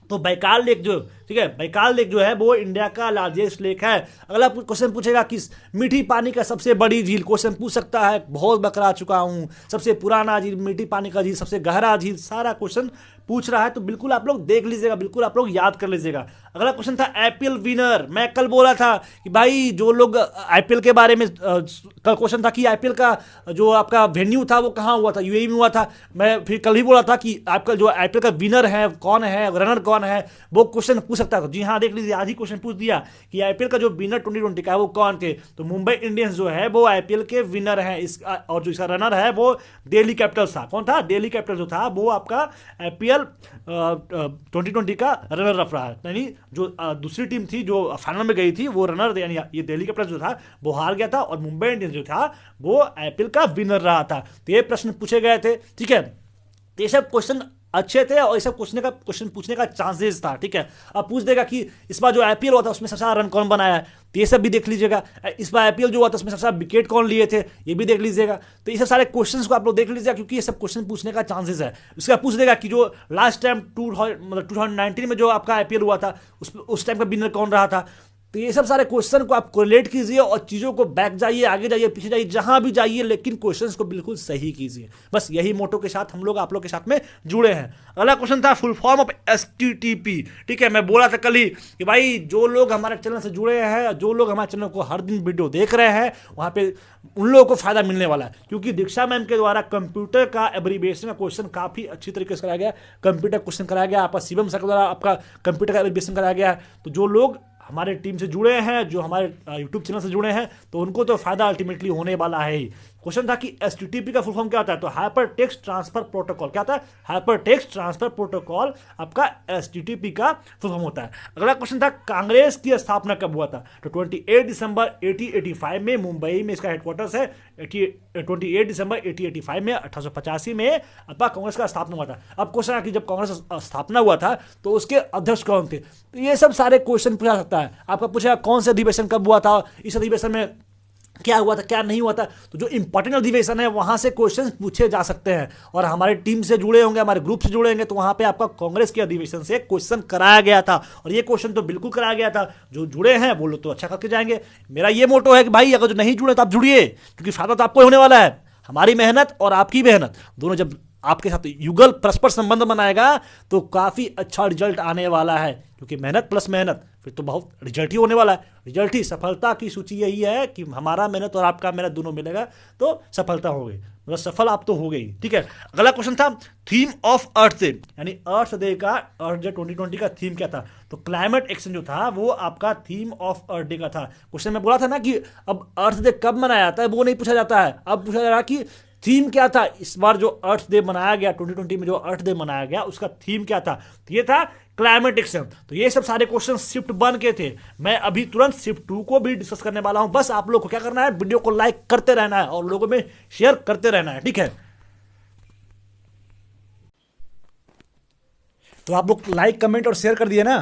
तो बैकाल लेक जो, ठीक है, बैकाल लेक जो है वो इंडिया का लार्जेस्ट लेक है। अगला क्वेश्चन पूछेगा कि मीठी पानी का सबसे बड़ी झील, क्वेश्चन पूछ सकता है, बहुत बकरा चुका हूं, सबसे पुराना झील, मीठी पानी का झील, सबसे गहरा झील, सारा क्वेश्चन पूछ रहा है। तो बिल्कुल आप लोग देख लीजिएगा, बिल्कुल आप लोग याद कर लीजिएगा। अगला क्वेश्चन था आईपीएल विनर, मैं कल बोला था कि भाई जो लोग आईपीएल के बारे में, कल क्वेश्चन था कि आईपीएल का जो आपका वेन्यू था वो कहाँ हुआ था, यूएई में हुआ था। मैं फिर कल ही बोला था कि आपका जो आईपीएल का विनर है कौन है, रनर कौन है, वो क्वेश्चन पूछ सकता है। जी हाँ, देख लीजिए आज ही क्वेश्चन पूछ दिया कि आईपीएल का जो विनर 2020 का है वो कौन थे, तो मुंबई इंडियंस जो है वो आईपीएल के विनर है। और जो इसका रनर है वो दिल्ली कैपिटल्स था। कौन था, दिल्ली कैपिटल्स जो था वो आपका आईपीएल 2020 का रनर अप रहा है। यानी जो दूसरी टीम थी जो फाइनल में गई थी वो रनर, यानी ये दिल्ली कैपिटल्स जो था वो हार गया था और मुंबई इंडियंस जो था वो आईपीएल का विनर रहा था। तो ये प्रश्न पूछे गए थे। ठीक है, तो ये सब क्वेश्चन अच्छे थे और ये सब क्वेश्चन पूछने का चांसेस था। ठीक है, अब पूछ देगा कि इस बार जो आईपीएल हुआ था उसमें सबसे ज्यादा रन कौन बनाया है, तो ये सब भी देख लीजिएगा। इस बार आईपीएल जो हुआ था उसमें सबसे ज्यादा विकेट कौन लिए थे, ये भी देख लीजिएगा। तो ये सब सारे क्वेश्चंस को आप लोग देख लीजिएगा क्योंकि ये सब क्वेश्चन पूछने का चांसेस है। उसके बाद पूछ देगा कि जो लास्ट टाइम 2019 में जो आपका आईपीएल हुआ था उस टाइम का विनर कौन रहा था। तो ये सब सारे क्वेश्चन को आप कोरिलेट कीजिए और चीज़ों को बैक जाइए, आगे जाइए, पीछे जाइए, जहां भी जाइए, लेकिन क्वेश्चंस को बिल्कुल सही कीजिए। बस यही मोटो के साथ हम लोग आप लोग के साथ में जुड़े हैं। अगला क्वेश्चन था फुल फॉर्म ऑफ एसटीटीपी। ठीक है, मैं बोला था कल ही कि भाई जो लोग हमारे चैनल से जुड़े हैं, जो लोग हमारे चैनल को हर दिन वीडियो देख रहे हैं, वहाँ पे उन लोगों को फायदा मिलने वाला है, क्योंकि दीक्षा मैम के द्वारा कंप्यूटर का एब्रीविएशन का क्वेश्चन काफ़ी अच्छी तरीके से कराया गया, कंप्यूटर क्वेश्चन कराया गया, आपका शिवम सर के द्वारा आपका कंप्यूटर का एब्रीविएशन कराया गया है। तो जो लोग हमारे टीम से जुड़े हैं, जो हमारे यूट्यूब चैनल से जुड़े हैं, तो उनको तो फायदा अल्टीमेटली होने वाला है ही। क्वेश्चन था कि एचटीटीपी का फुल फॉर्म क्या होता है, तो हाइपर टेक्स्ट ट्रांसफर प्रोटोकॉल क्या होता है, हाइपर टेक्स्ट ट्रांसफर प्रोटोकॉल आपका एचटीटीपी का फुल फॉर्म होता है। अगला क्वेश्चन था कांग्रेस की स्थापना कब हुआ था, तो 28 दिसंबर 1885 में मुंबई में इसका हेडक्वार्टर्स है। 28 दिसंबर 1885 में 1885 में आपका कांग्रेस का स्थापना हुआ था। अब क्वेश्चन है कि जब कांग्रेस स्थापना हुआ था तो उसके अध्यक्ष कौन थे, तो ये सब सारे क्वेश्चन पूछा सकता है। आपका पूछा कौन से अधिवेशन कब हुआ था, इस अधिवेशन में क्या हुआ था, क्या नहीं हुआ था, तो जो इंपॉर्टेंट अधिवेशन है वहां से क्वेश्चन पूछे जा सकते हैं। और हमारे टीम से जुड़े होंगे, हमारे ग्रुप से जुड़े होंगे, तो वहां पे आपका कांग्रेस के अधिवेशन से क्वेश्चन कराया गया था, और ये क्वेश्चन तो बिल्कुल कराया गया था। जो जुड़े हैं वो लोग तो अच्छा करके जाएंगे। मेरा ये मोटो है कि भाई अगर जो नहीं जुड़े तो आप जुड़िए, क्योंकि फायदा तो आपको होने वाला है। हमारी मेहनत और आपकी मेहनत दोनों जब आपके साथ युगल परस्पर संबंध बनाएगा तो काफी अच्छा रिजल्ट आने वाला है, क्योंकि मेहनत प्लस मेहनत फिर तो बहुत रिजल्ट ही होने वाला है। रिजल्ट ही सफलता की सूची यही है कि हमारा मेहनत और आपका मेहनत दोनों मिलेगा तो सफलता हो गई, मतलब सफल आप तो हो गई। ठीक है, अगला क्वेश्चन था थीम ऑफ अर्थ डे, यानी अर्थ डे का, अर्थ डे 2020 का थीम क्या था, तो क्लाइमेट एक्शन जो था वो आपका थीम ऑफ अर्थ डे का था। क्वेश्चन में बोला था ना कि अब अर्थ डे कब मनाया जाता है वो नहीं पूछा जाता है, अब पूछा जा रहा है कि थीम क्या था। इस बार जो अर्थ डे मनाया गया 2020 में, जो अर्थ डे मनाया गया उसका थीम क्या था, तो ये था क्लाइमेट एक्शन। तो ये सब सारे क्वेश्चन शिफ्ट 1 के थे। मैं अभी तुरंत शिफ्ट 2 को भी डिस्कस करने वाला हूं। बस आप लोग को क्या करना है, वीडियो को लाइक करते रहना है और लोगों में शेयर करते रहना है। ठीक है, तो आप लोग लाइक कमेंट और शेयर कर दिए ना,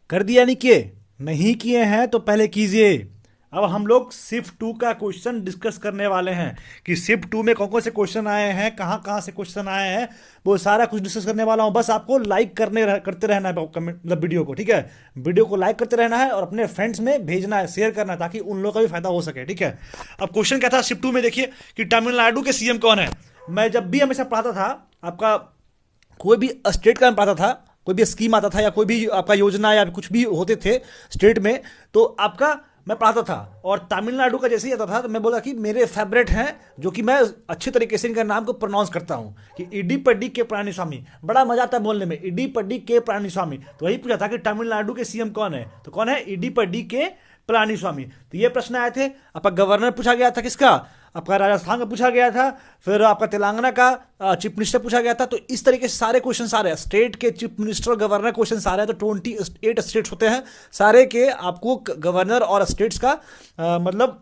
कर दिया नहीं किए, नहीं किए हैं तो पहले कीजिए। अब हम लोग शिफ्ट 2 का क्वेश्चन डिस्कस करने वाले हैं कि शिफ्ट 2 में कौन कौन से क्वेश्चन आए हैं, कहाँ कहाँ से क्वेश्चन आए हैं, वो सारा कुछ डिस्कस करने वाला हूं। बस आपको लाइक करते रहना है कमेंट, मतलब वीडियो को। ठीक है, वीडियो को लाइक करते रहना है और अपने फ्रेंड्स में भेजना है, शेयर करना है, ताकि उन लोगों का भी फायदा हो सके। ठीक है, अब क्वेश्चन क्या था शिफ्ट 2 में, देखिए कि तमिलनाडु के सीएम कौन है। मैं जब भी हमेशा पढ़ाता था, आपका कोई भी स्टेट का मैं पढ़ाता था, कोई भी स्कीम आता था या कोई भी आपका योजना या कुछ भी होते थे स्टेट में, तो आपका मैं पढ़ाता था। और तमिलनाडु का जैसे ही आता था तो मैं बोला कि मेरे फेवरेट हैं, जो कि मैं अच्छे तरीके से इनका नाम को प्रोनाउंस करता हूं, कि इडीपड्डी के पलानीस्वामी। बड़ा मजा आता है बोलने में, इडीपड्डी के पलानीस्वामी। तो वही पूछा था कि तमिलनाडु के सीएम कौन है, तो कौन है, इडीपड्डी के पलानीस्वामी। तो ये प्रश्न आए थे। आपका गवर्नर पूछा गया था किसका, आपका राजस्थान का पूछा गया था, फिर आपका तेलंगाना का चीफ मिनिस्टर पूछा गया था। तो इस तरीके से सारे क्वेश्चन आ रहे हैं, स्टेट के चीफ मिनिस्टर गवर्नर क्वेश्चन आ रहे हैं। तो 28 स्टेट्स होते हैं, सारे के आपको गवर्नर और स्टेट्स का मतलब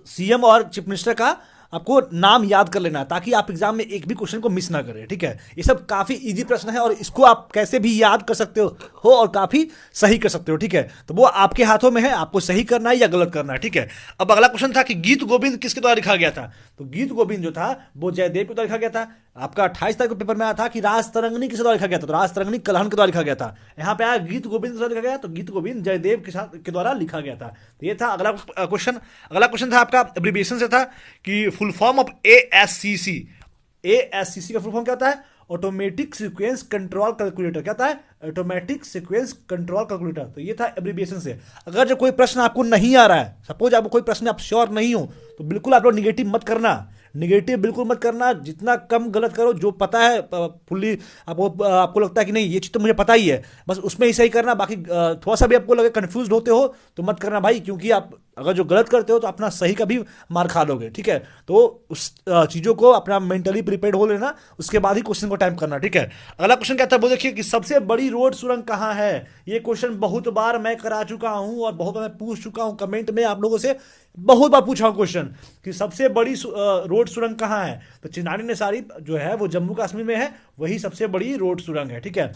सीएम और चीफ मिनिस्टर का आपको नाम याद कर लेना है, ताकि आप एग्जाम में एक भी क्वेश्चन को मिस ना करें। ठीक है, ये सब काफी इजी प्रश्न है और इसको आप कैसे भी याद कर सकते हो और काफी सही कर सकते हो। ठीक है, तो वो आपके हाथों में है, आपको सही करना है या गलत करना है। ठीक है, अब अगला क्वेश्चन था कि गीत गोविंद किसके द्वारा लिखा गया था, तो गीत गोविंद जो था वो जयदेव के द्वारा लिखा गया था। आपका 28 तारीख को पेपर में आया था कि राज तरंगनी किसके द्वारा लिखा गया था, तो राज तरंगनी कलहन के द्वारा लिखा गया था। यहाँ पे आया गीत गोविंद के द्वारा लिखा गया, तो गीत गोविंद जयदेव के द्वारा लिखा गया था। तो ये था अगला क्वेश्चन। अगला क्वेश्चन था आपका एब्रिविएशन से था कि फुल फॉर्म ऑफ एएससीसी। एएससीसी का फुल फॉर्म क्या होता है, ऑटोमेटिक सीक्वेंस कंट्रोल कैलकुलेटर। क्या होता है, ऑटोमेटिक सीक्वेंस कंट्रोल कैलकुलेटर। तो ये था एब्रिविएशन से। अगर जो कोई प्रश्न आपको नहीं आ रहा है, सपोज आपको कोई प्रश्न आप श्योर नहीं हो, तो बिल्कुल आप लोग निगेटिव मत करना, निगेटिव बिल्कुल मत करना। जितना कम गलत करो, जो पता है फुल्ली आपको लगता है कि नहीं ये चीज तो मुझे पता ही है, बस उसमें ही सही करना। बाकी थोड़ा सा भी आपको लगे कंफ्यूज होते हो तो मत करना भाई, क्योंकि आप अगर जो गलत करते हो तो अपना सही का भी मार खा लोगे। ठीक है, तो उस चीजों को अपना मेंटली प्रिपेयर्ड हो लेना, उसके बाद ही क्वेश्चन को टाइम करना। ठीक है, अगला क्वेश्चन क्या था वो देखिए कि सबसे बड़ी रोड सुरंग कहां है। ये क्वेश्चन बहुत बार मैं करा चुका हूं और बहुत बार मैं पूछ चुका हूं, कमेंट में आप लोगों से बहुत बार पूछा हूं क्वेश्चन कि सबसे बड़ी रोड सुरंग कहां है। तो चिनानी नेसारी जो है वो जम्मू कश्मीर में है, वही सबसे बड़ी रोड सुरंग है। ठीक है,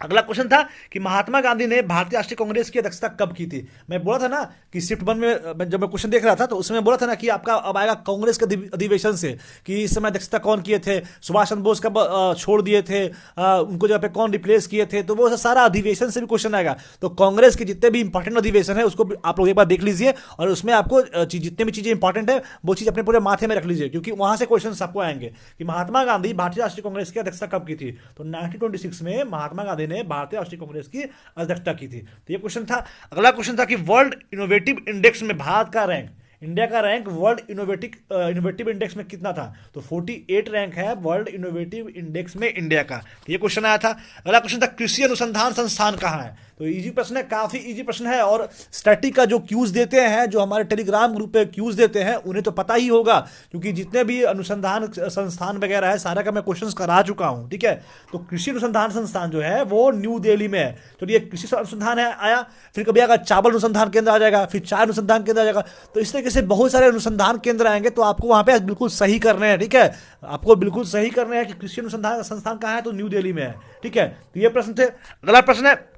अगला क्वेश्चन था कि महात्मा गांधी ने भारतीय राष्ट्रीय कांग्रेस की अध्यक्षता कब की थी। मैं बोला था ना कि शिफ्ट 1 में जब मैं क्वेश्चन देख रहा था तो उसमें बोला था ना कि आपका अब आएगा कांग्रेस के अधिवेशन से, कि इस समय अध्यक्षता कौन किए थे, सुभाष चंद्र बोस कब छोड़ दिए थे, उनको जगह पे कौन रिप्लेस किए थे। तो वो सारा अधिवेशन से भी क्वेश्चन आएगा। तो कांग्रेस के जितने भी इंपॉर्टेंट अधिवेशन है उसको आप लोग एक बार देख लीजिए, और उसमें आपको जितने भी चीजें इंपॉर्टेंट है वो चीज अपने पूरे माथे में रख लीजिए, क्योंकि वहां से क्वेश्चन आपको आएंगे कि महात्मा गांधी भारतीय राष्ट्रीय कांग्रेस की अध्यक्षता कब की थी। तो 1926 में महात्मा गांधी ने भारतीय राष्ट्रीय कांग्रेस की अध्यक्षता की थी। तो ये क्वेश्चन था। अगला क्वेश्चन था कि वर्ल्ड इनोवेटिव इंडेक्स में भारत का रैंक, इंडिया का रैंक वर्ल्ड इनोवेटिव इंडेक्स में कितना था। तो 48 रैंक है वर्ल्ड इनोवेटिव इंडेक्स में इंडिया का। तो ये क्वेश्चन आया था। अगला क्वेश्चन था कृषि अनुसंधान संस्थान कहां है। तो इजी प्रश्न है, काफी इजी प्रश्न है। और स्टैटिक का जो क्यूज देते हैं, जो हमारे टेलीग्राम ग्रुप पे क्यूज देते हैं, उन्हें तो पता ही होगा, क्योंकि जितने भी अनुसंधान संस्थान वगैरह है सारा का मैं क्वेश्चंस करा चुका हूं, ठीक है। तो कृषि अनुसंधान संस्थान जो है वो न्यू दिल्ली में है। तो ये कृषि अनुसंधान है आया, फिर कभी आएगा चावल अनुसंधान केंद्र आ जाएगा, फिर चाय अनुसंधान केंद्र आ जाएगा। तो इस तरीके से बहुत सारे अनुसंधान केंद्र आएंगे, तो आपको वहां पे बिल्कुल सही करने हैं, ठीक है। आपको बिल्कुल सही करने हैं कि कृषि अनुसंधान संस्थान कहाँ है, तो न्यू दिल्ली में है, ठीक है। तो ये प्रश्न थे। अगला प्रश्न है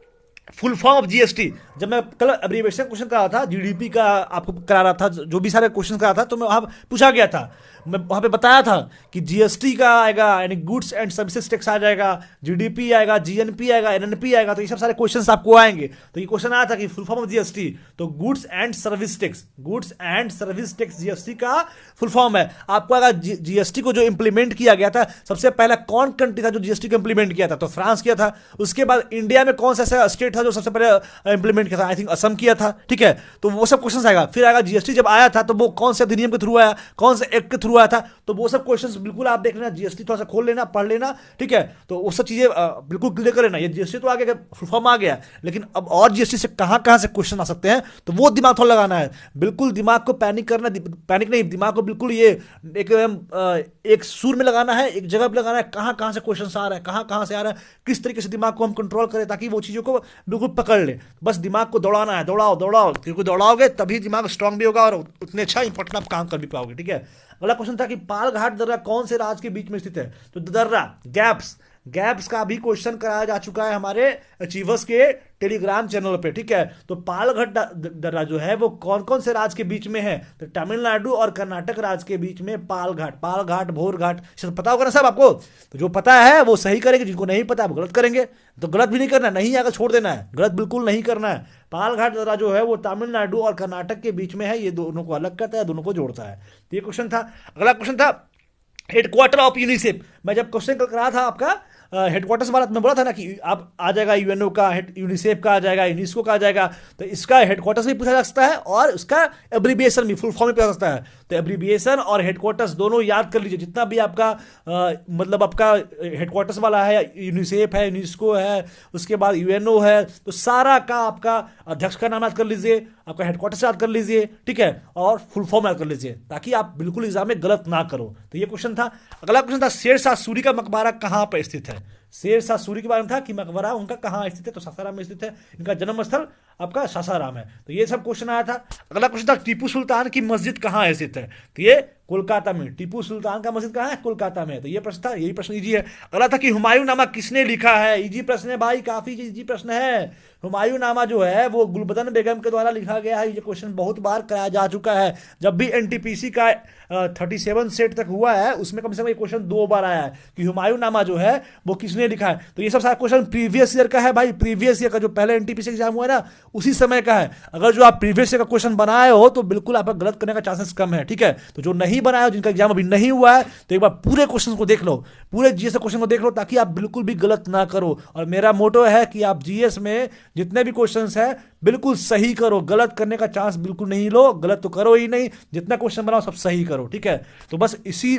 फुल फॉर्म ऑफ जीएसटी। जब मैं कल अब्रीविएशन क्वेश्चन करा था, जीडीपी का आपको करा रहा था, जो भी सारे क्वेश्चन करा था, तो मैं वहां पूछा गया था, मैं वहां पे बताया था कि जीएसटी का आएगा, यानी गुड्स एंड सर्विसेज टैक्स आ जाएगा, जीडीपी आएगा, जीएनपी आएगा, एनएनपी आएगा। तो ये सब सारे क्वेश्चंस आपको आएंगे। तो ये क्वेश्चन आया था कि फुल फॉर्म ऑफ जीएसटी, तो goods and service tax, goods and service tax GST का फुल फॉर्म है। आपको आएगा जीएसटी को जो इंप्लीमेंट किया गया था, सबसे पहला कौन कंट्री था जो जीएसटी को इंप्लीमेंट किया था, तो फ्रांस किया था। उसके बाद इंडिया में कौन सा ऐसा स्टेट था जो सबसे पहले इंप्लीमेंट किया था, आई थिंक असम किया था, ठीक है। तो वो सब क्वेश्चन आएगा। फिर आएगा जीएसटी जब आया था तो वो कौन से अधिनियम के थ्रू आया, कौन से एक्ट के थ्रू आया था, तो वो सब क्वेश्चंस बिल्कुल आप देख लेना, जीएसटी थोड़ा सा खोल लेना, पढ़ लेना, ठीक है। तो वो सब चीजें बिल्कुल क्लियर कर लेना। ये जीएसटी तो आगे फुल फॉर्म आ गया, लेकिन अब और जीएसटी से कहां से क्वेश्चन आ सकते हैं, तो वो दिमाग थोड़ा लगाना है। बिल्कुल दिमाग को पैनिक करना, पैनिक नहीं, दिमाग को बिल्कुल ये एक सुर में लगाना है, एक जगह पे लगाना है, कहां से क्वेश्चन आ रहा है, कहां से आ रहा है, किस तरीके से दिमाग को हम कंट्रोल करें ताकि वो चीजों को बिल्कुल पकड़ ले। बस दिमाग को दौड़ाना है, दौड़ाओ, क्योंकि दौड़ाओगे तभी दिमाग स्ट्रांग भी होगा और उतने अच्छा इंपॉर्टेंट आप काम कर भी पाओगे, ठीक है। अगला क्वेश्चन था कि पालघाट दर्रा कौन से राज्य के बीच में स्थित है, तो दर्रा गैप्स का भी क्वेश्चन कराया जा चुका है हमारे अचीवर्स के टेलीग्राम चैनल पे, ठीक है। तो पालघाट दर्रा जो है वो कौन से राज्य के बीच में है, तो तमिलनाडु और कर्नाटक राज्य के बीच में पालघाट भोरघाट, पता होगा ना सब आपको। तो जो पता है वो सही करेंगे, जिनको नहीं पता वो गलत करेंगे। तो गलत भी नहीं करना, नहीं आकर छोड़ देना है, गलत बिल्कुल नहीं करना है। पालघाट दर्रा जो है वो तमिलनाडु और कर्नाटक के बीच में है, ये दोनों को अलग करता है, दोनों को जोड़ता है। तो ये क्वेश्चन था। अगला क्वेश्चन था हेडक्वार्टर ऑफ यूनिसेफ। मैं जब क्वेश्चन कल करा था आपका हेडक्वार्टर्स वाला, मैं बोला था ना कि आप आ जाएगा यूएनओ का, यूनिसेफ का आ जाएगा, यूनेस्को का आ जाएगा। तो इसका हेडक्वार्टर्स भी पूछा जा सकता है और उसका एब्रीविएशन भी, फुल फॉर्म भी पूछा जा सकता है। तो एब्रीविएशन और हेडक्वार्टर्स दोनों याद कर लीजिए। जितना भी आपका मतलब आपका हेडक्वार्टर्स वाला है, यूनिसेफ है, यूनेस्को है, उसके बाद यूएनओ है, तो सारा का आपका अध्यक्ष का नाम याद कर लीजिए, आपका हेडक्वार्टर्स याद कर लीजिए, ठीक है, और फुल फॉर्म याद कर लीजिए ताकि आप बिल्कुल एग्जाम में गलत ना करो। तो ये क्वेश्चन था। अगला क्वेश्चन था शेरशाह सूरी का मकबरा कहां पर स्थित है। शेरशाह सूरी के बारे में था कि मकबरा उनका कहां स्थित है, तो सासाराम में स्थित है। इनका जन्म स्थल आपका सासाराम है। तो ये सब क्वेश्चन आया था। अगला क्वेश्चन था टीपू सुल्तान की मस्जिद कहां स्थित है, तो ये कोलकाता में। टीपू सुल्तान का मस्जिद कहां है, कोलकाता में। तो ये प्रश्न था, यही प्रश्न इजी है। अगला था कि हुमायूं नामा किसने लिखा है। इजी प्रश्न है भाई, काफी इजी प्रश्न है। हुमायूं नामा जो है वो गुलबदन बेगम के द्वारा लिखा गया है। ये क्वेश्चन बहुत बार कराया जा चुका है। जब भी एनटीपीसी का 37 सेट तक हुआ है उसमें कम से कम ये क्वेश्चन 2 बार आया है कि हुमायूं नामा जो है वो किसने लिखा है। तो ये सब सारा क्वेश्चन प्रीवियस ईयर का है भाई, प्रीवियस ईयर का जो पहले एनटीपीसी एग्जाम हुआ है ना उसी समय का है। अगर जो आप प्रीवियस ईयर का क्वेश्चन बनाए हो तो बिल्कुल आपका गलत करने का चांसेस कम है, ठीक है। तो जो नहीं बनाया हो, जिनका एग्जाम अभी नहीं हुआ है, तो एक बार पूरे क्वेश्चन को देख लो, पूरे जीएस क्वेश्चन को देख लो ताकि आप बिल्कुल भी गलत ना करो। और मेरा मोटो है कि आप जीएस में जितने भी क्वेश्चन है बिल्कुल सही करो, गलत करने का चांस बिल्कुल नहीं लो, गलत तो करो ही नहीं, जितना क्वेश्चन बनाओ सब सही करो, ठीक है। तो बस इसी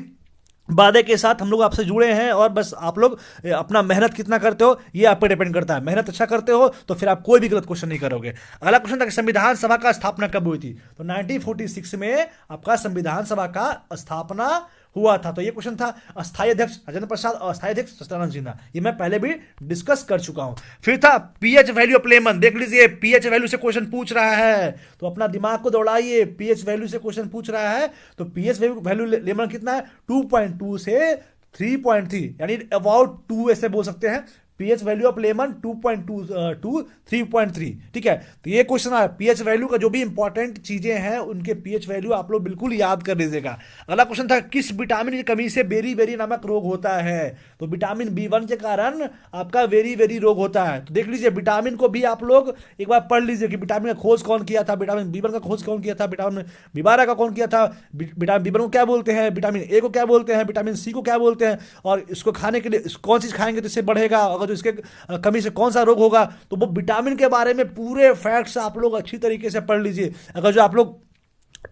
वादे के साथ हम लोग आपसे जुड़े हैं और बस आप लोग अपना मेहनत कितना करते हो ये आप पे डिपेंड करता है। मेहनत अच्छा करते हो तो फिर आप कोई भी गलत क्वेश्चन नहीं करोगे। अगला क्वेश्चन था कि संविधान सभा का स्थापना कब हुई थी, तो 1946 में आपका संविधान सभा का स्थापना हुआ था। तो ये क्वेश्चन था। अस्थायी अध्यक्ष राजेंद्र प्रसाद और अस्थायी अध्यक्ष सत्यानंद सिन्हा, ये मैं पहले भी डिस्कस कर चुका हूं। फिर था पीएच वैल्यू ऑफ लेमन। देख लीजिए पीएच वैल्यू से क्वेश्चन पूछ रहा है, तो अपना दिमाग को दौड़ाइए। पीएच वैल्यू से क्वेश्चन पूछ रहा है तो पीएच वैल्यू लेमन कितना है, 2.2 से 3.3, यानी अबाउट 2 ऐसे बोल सकते हैं। PH value of lemon 2.2 to 3.3, ठीक है। तो ये क्वेश्चन है पीएच वैल्यू का, जो भी इंपॉर्टेंट चीजें हैं उनके पीएच वैल्यू आप लोग बिल्कुल याद कर लीजिएगा। अगला क्वेश्चन था किस विटामिन की कमी से बेरी बेरी नामक रोग होता है, तो विटामिन B1 के कारण आपका वेरी वेरी रोग होता है। तो देख लीजिए विटामिन को भी आप लोग एक बार पढ़ लीजिए कि विटामिन का खोज कौन किया था, विटामिन B1 का खोज कौन किया था, विटामिन B12 का कौन किया था, विटामिन B1 को क्या बोलते हैं, विटामिन A को क्या बोलते हैं, विटामिन C को क्या बोलते हैं, और इसको खाने के लिए कौन चीज खाएंगे तो इससे बढ़ेगा, अगर जो इसके कमी से कौन सा रोग होगा। तो वो विटामिन के बारे में पूरे फैक्ट्स आप लोग अच्छी तरीके से पढ़ लीजिए। अगर जो आप लोग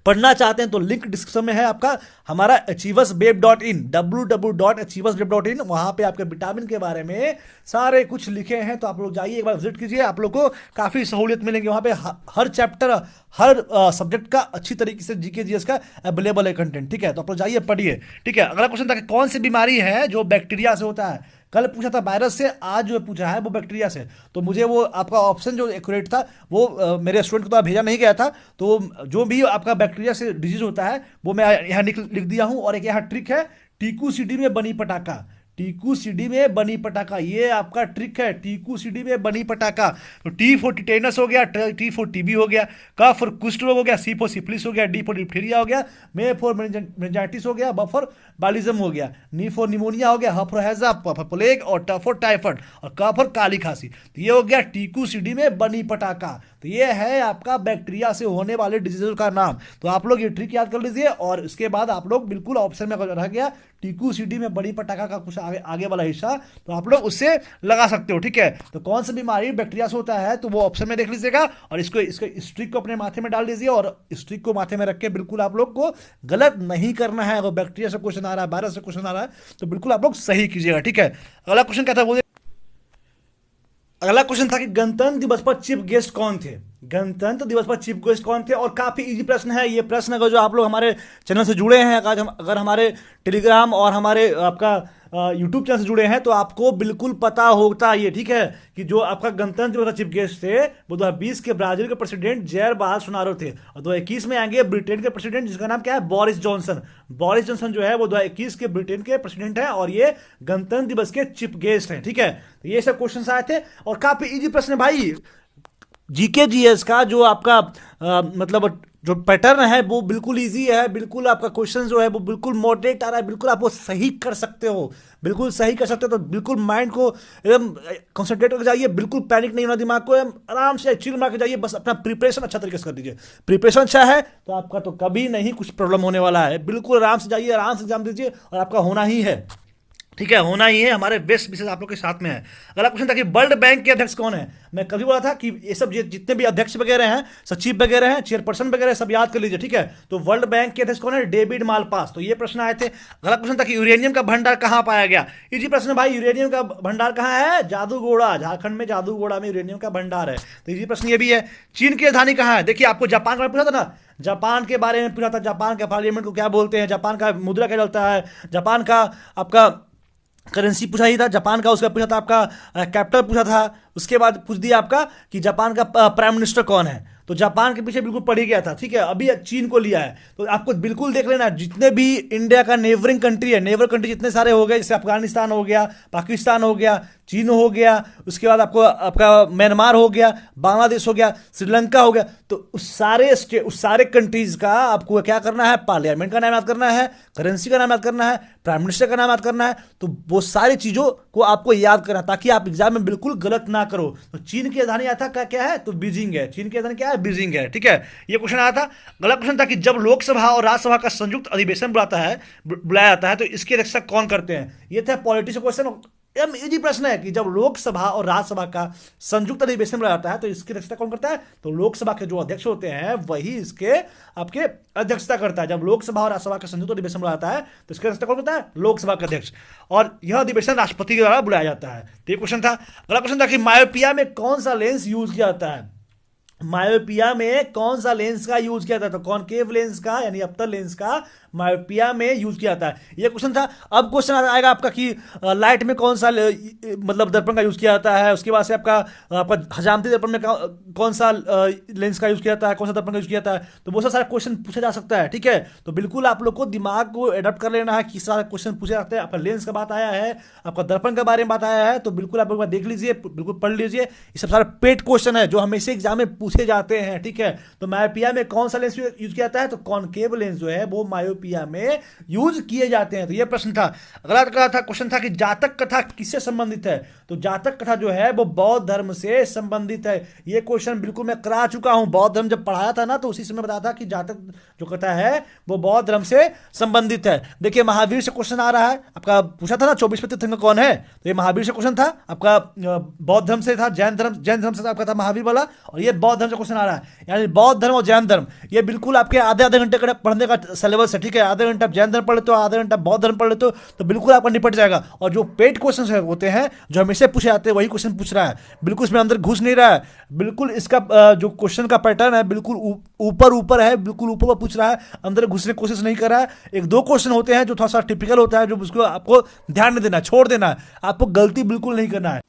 पढ़ना चाहते हैं तो लिंक डिस्क्रिप्शन में है आपका, हमारा achieversweb.in, www.achieversweb.in, वहां पे आपके विटामिन के बारे में सारे कुछ लिखे हैं, तो आप लोग जाइए एक बार विजिट कीजिए, आप लोग को काफी सहूलियत मिलेंगे वहां पे। हर चैप्टर, हर सब्जेक्ट का अच्छी तरीके से जीके जीएस का अवेलेबल है कंटेंट, ठीक है। तो आप लोग जाइए पढ़िए, ठीक है। अगला क्वेश्चन था कि कौन सी बीमारी है जो बैक्टीरिया से होता है। कल पूछा था वायरस से, आज जो पूछा है वो बैक्टीरिया से। तो मुझे वो आपका ऑप्शन जो एक्यूरेट था वो मेरे स्टूडेंट को तो भेजा नहीं गया था, तो जो भी आपका बैक्टीरिया से डिजीज होता है वो मैं यहाँ लिख दिया हूँ। और एक यहाँ ट्रिक है, टीकू सीडी में बनी पटाखा, टीकू सीडी में बनी पटाखा, ये आपका ट्रिक है, टीकू सीडी में बनी पटाखा। तो टी फॉर टिटेनस हो गया, टी फॉर टीबी हो गया, का फॉर कुष्ठ रोग हो गया, सी फॉर सिफिलिस हो गया, डी फॉर डिप्थीरिया हो गया, मे फॉर मेनिंजाइटिस हो गया, ब फॉर बालिज्म हो गया, नी फॉर निमोनिया हो गया, ह फॉर हैजा, प फॉर प्लेग, और ट फॉर टाइफाइड, और क फॉर काली खांसी। तो ये हो गया टीकू सीडी में बनी पटाखा। तो ये है आपका बैक्टीरिया से होने वाले डिजीज का नाम। तो आप लोग ये ट्रिक याद कर लीजिए, और इसके बाद आप लोग बिल्कुल ऑप्शन में अगर रह गया टीकू सीडी में बड़ी पटाखा का कुछ आगे वाला हिस्सा, तो आप लोग उससे लगा सकते हो, ठीक है। तो कौन सा बीमारी बैक्टीरिया से होता है तो वो ऑप्शन में देख लीजिएगा, और इसको इस ट्रिक को अपने माथे में डाल दीजिए, और इस ट्रिक को माथे में रख के बिल्कुल आप लोग को गलत नहीं करना है। अगर बैक्टीरिया से क्वेश्चन आ रहा है, वायरस से क्वेश्चन आ रहा है, तो बिल्कुल आप लोग सही कीजिएगा, ठीक है। अगला क्वेश्चन क्या था बोलिए। अगला क्वेश्चन था कि गणतंत्र दिवस पर चीफ गेस्ट कौन थे। गणतंत्र दिवस पर चीफ गेस्ट कौन थे, और काफी इजी प्रश्न है ये प्रश्न। अगर जो आप लोग हमारे चैनल से जुड़े हैं, अगर हमारे टेलीग्राम और हमारे आपका यूट्यूब चैनल से जुड़े हैं, तो आपको बिल्कुल पता होता ये, ठीक है, कि जो आपका गणतंत्र दिवस का चीफ गेस्ट थे वो 2020 के ब्राजील के प्रेसिडेंट जैर बोल्सोनारो थे, और 2021 में आएंगे ब्रिटेन के प्रेसिडेंट जिसका नाम क्या है, बोरिस जॉनसन। बोरिस जॉनसन जो है वो 2021 के ब्रिटेन के प्रेसिडेंट है, और ये गणतंत्र दिवस के चीफ गेस्ट हैं, ठीक है। तो ये सब क्वेश्चन आए थे, और काफी इजी प्रश्न है भाई। जीके जीएस का जो आपका मतलब जो पैटर्न है वो बिल्कुल इजी है, बिल्कुल आपका क्वेश्चन जो है वो बिल्कुल मॉडरेट आ रहा है, बिल्कुल आप वो सही कर सकते हो, बिल्कुल सही कर सकते हो। तो बिल्कुल माइंड को एकदम कंसंट्रेट करके जाइए, बिल्कुल पैनिक नहीं होना, दिमाग को आराम से चिल मार के जाइए, बस अपना प्रिपरेशन अच्छा तरीके से कर दीजिए। प्रिपरेशन अच्छा है तो आपका तो कभी नहीं कुछ प्रॉब्लम होने वाला है। बिल्कुल आराम से जाइए, आराम से एग्जाम दीजिए, और आपका होना ही है, ठीक है, होना ही है। हमारे बेस्ट विशेष आप लोग के साथ में है। अगला क्वेश्चन था कि वर्ल्ड बैंक के अध्यक्ष कौन है। मैं कभी बोला था कि ये सब जितने भी अध्यक्ष वगैरह हैं, सचिव वगैरह हैं, चेयरपर्सन वगैरह, सब याद कर लीजिए, ठीक है। तो वर्ल्ड बैंक के अध्यक्ष कौन है, डेविड मालपास। तो ये प्रश्न आए थे। अगला क्वेश्चन था कि यूरेनियम का भंडार कहां पाया गया। इजी प्रश्न भाई, यूरेनियम का भंडार कहां है, जादूगोड़ा, झारखंड में जादूगोड़ा में यूरेनियम का भंडार है। तो इजी प्रश्न ये भी है। चीन की राजधानी कहां है। देखिए आपको जापान का पूछा था ना, जापान के बारे में पूछा था, जापान का पार्लियामेंट को क्या बोलते हैं, जापान का मुद्रा क्या चलता है, जापान का आपका करेंसी पूछा ही था, जापान का उसका पूछा था, आपका कैपिटल पूछा था, उसके बाद पूछ दिया आपका कि जापान का प्राइम मिनिस्टर कौन है। तो जापान के पीछे बिल्कुल पड़ ही गया था, ठीक है। अभी चीन को लिया है, तो आपको बिल्कुल देख लेना जितने भी इंडिया का नेबरिंग कंट्री है, नेबर कंट्री जितने सारे हो गए, जैसे अफगानिस्तान हो गया, पाकिस्तान हो गया, चीन हो गया, उसके बाद आपको आपका म्यांमार हो गया, बांग्लादेश हो गया, श्रीलंका हो गया। तो उस सारे कंट्रीज का आपको क्या करना है, पार्लियामेंट का नाम याद करना है, करेंसी का नाम याद करना है, प्राइम मिनिस्टर का नाम याद करना है। तो वो सारी चीजों को आपको याद करना, ताकि आप एग्जाम में बिल्कुल गलत ना करो। तो चीन की राजधानी आया था क्या है, तो बीजिंग है। चीन की राजधानी क्या है, बीजिंग है, ठीक है। ये क्वेश्चन आया था। अगला क्वेश्चन था कि जब लोकसभा और राज्यसभा का संयुक्त अधिवेशन बुलाया जाता है तो इसकी अध्यक्षता कौन करते हैं। ये था पॉलिटिक्स क्वेश्चन, इजी प्रश्न है कि जब लोकसभा और राज्यसभा का संयुक्त अधिवेशन बुलाया जाता है तो इसकी अध्यक्षता कौन करता है। तो लोकसभा के जो अध्यक्ष होते हैं वही इसके आपके अध्यक्षता करता है। जब लोकसभा और राज्यसभा का संयुक्त अधिवेशन बुलाया जाता है तो इसकी अध्यक्षता कौन करता है, लोकसभा का अध्यक्ष, और यह अधिवेशन राष्ट्रपति के द्वारा बुलाया जाता है। तो ये क्वेश्चन था। अगला क्वेश्चन था कि मायोपिया में कौन सा लेंस यूज किया जाता है। मायोपिया में कौन सा लेंस का यूज किया जाता है, तो कॉनकेव लेंस का यानी अवतल लेंस का मायोपिया में यूज किया जाता है। ये क्वेश्चन था। अब क्वेश्चन आएगा आपका कि लाइट में कौन सा मतलब दर्पण का यूज किया जाता है, उसके बाद से आपका हजामती दर्पण में कौन सा लेंस का यूज किया जाता है, कौन सा दर्पण का यूज किया जाता है। तो बहुत सारा क्वेश्चन पूछा जा सकता है, ठीक है। तो बिल्कुल आप लोग को दिमाग को एडप्ट कर लेना है, किस सारा क्वेश्चन पूछे जाते हैं। आपका लेंस का बात आया है, आपका दर्पण के बारे में बात आया है, तो बिल्कुल आप लोग देख लीजिए, बिल्कुल पढ़ लीजिए। ये सब सारे पेड क्वेश्चन है जो हमेशा एग्जाम में पूछे जाते हैं, ठीक है। तो मायोपिया में कौन सा लेंस यूज किया जाता है, तो कॉनकेव लेंस जो है वो रुपया में यूज किए जाते हैं। तो ये प्रश्न था। अगला क्वेश्चन था कि जातक कथा किससे संबंधित है? तो जातक कथा जो है वो बौद्ध धर्म से संबंधित है। ये क्वेश्चन बिल्कुल मैं करा चुका हूं, बौद्ध धर्म जब पढ़ाया था ना तो उसी समय बताया था कि जातक जो कथा है वो बौद्ध धर्म से संबंधित है। देखिए महावीर से क्वेश्चन आ रहा है आपका, पूछा था ना 24वें तीर्थंकर कौन है, तो ये महावीर से क्वेश्चन था आपका, बौद्ध धर्म से था, जैन धर्म से आपका था महावीर वाला, और ये बौद्ध धर्म से क्वेश्चन आ रहा है। यानी बौद्ध धर्म और जैन धर्म ये बिल्कुल आपके आधे आधे घंटे का पढ़ने का सिलेबस है, ठीक है। आधे घंटा आप जैन धर्म पढ़ लेते हो, आधे घंटा बौद्ध धर्म पढ़ लेते हो, तो बिल्कुल आपका निपट जाएगा। और जो पेड क्वेश्चन होते हैं जो हमेशा पूछे जाते हैं वही क्वेश्चन पूछ रहा है, बिल्कुल इसमें अंदर घुस नहीं रहा है। बिल्कुल इसका जो क्वेश्चन का पैटर्न है बिल्कुल ऊपर है, बिल्कुल ऊपर पूछ रहा है, अंदर घुसने की कोशिश नहीं कर रहा है। एक दो क्वेश्चन होते हैं जो थोड़ा सा टिपिकल होता है, जो उसको आपको ध्यान नहीं देना, छोड़ देना है, आपको गलती बिल्कुल नहीं करना है।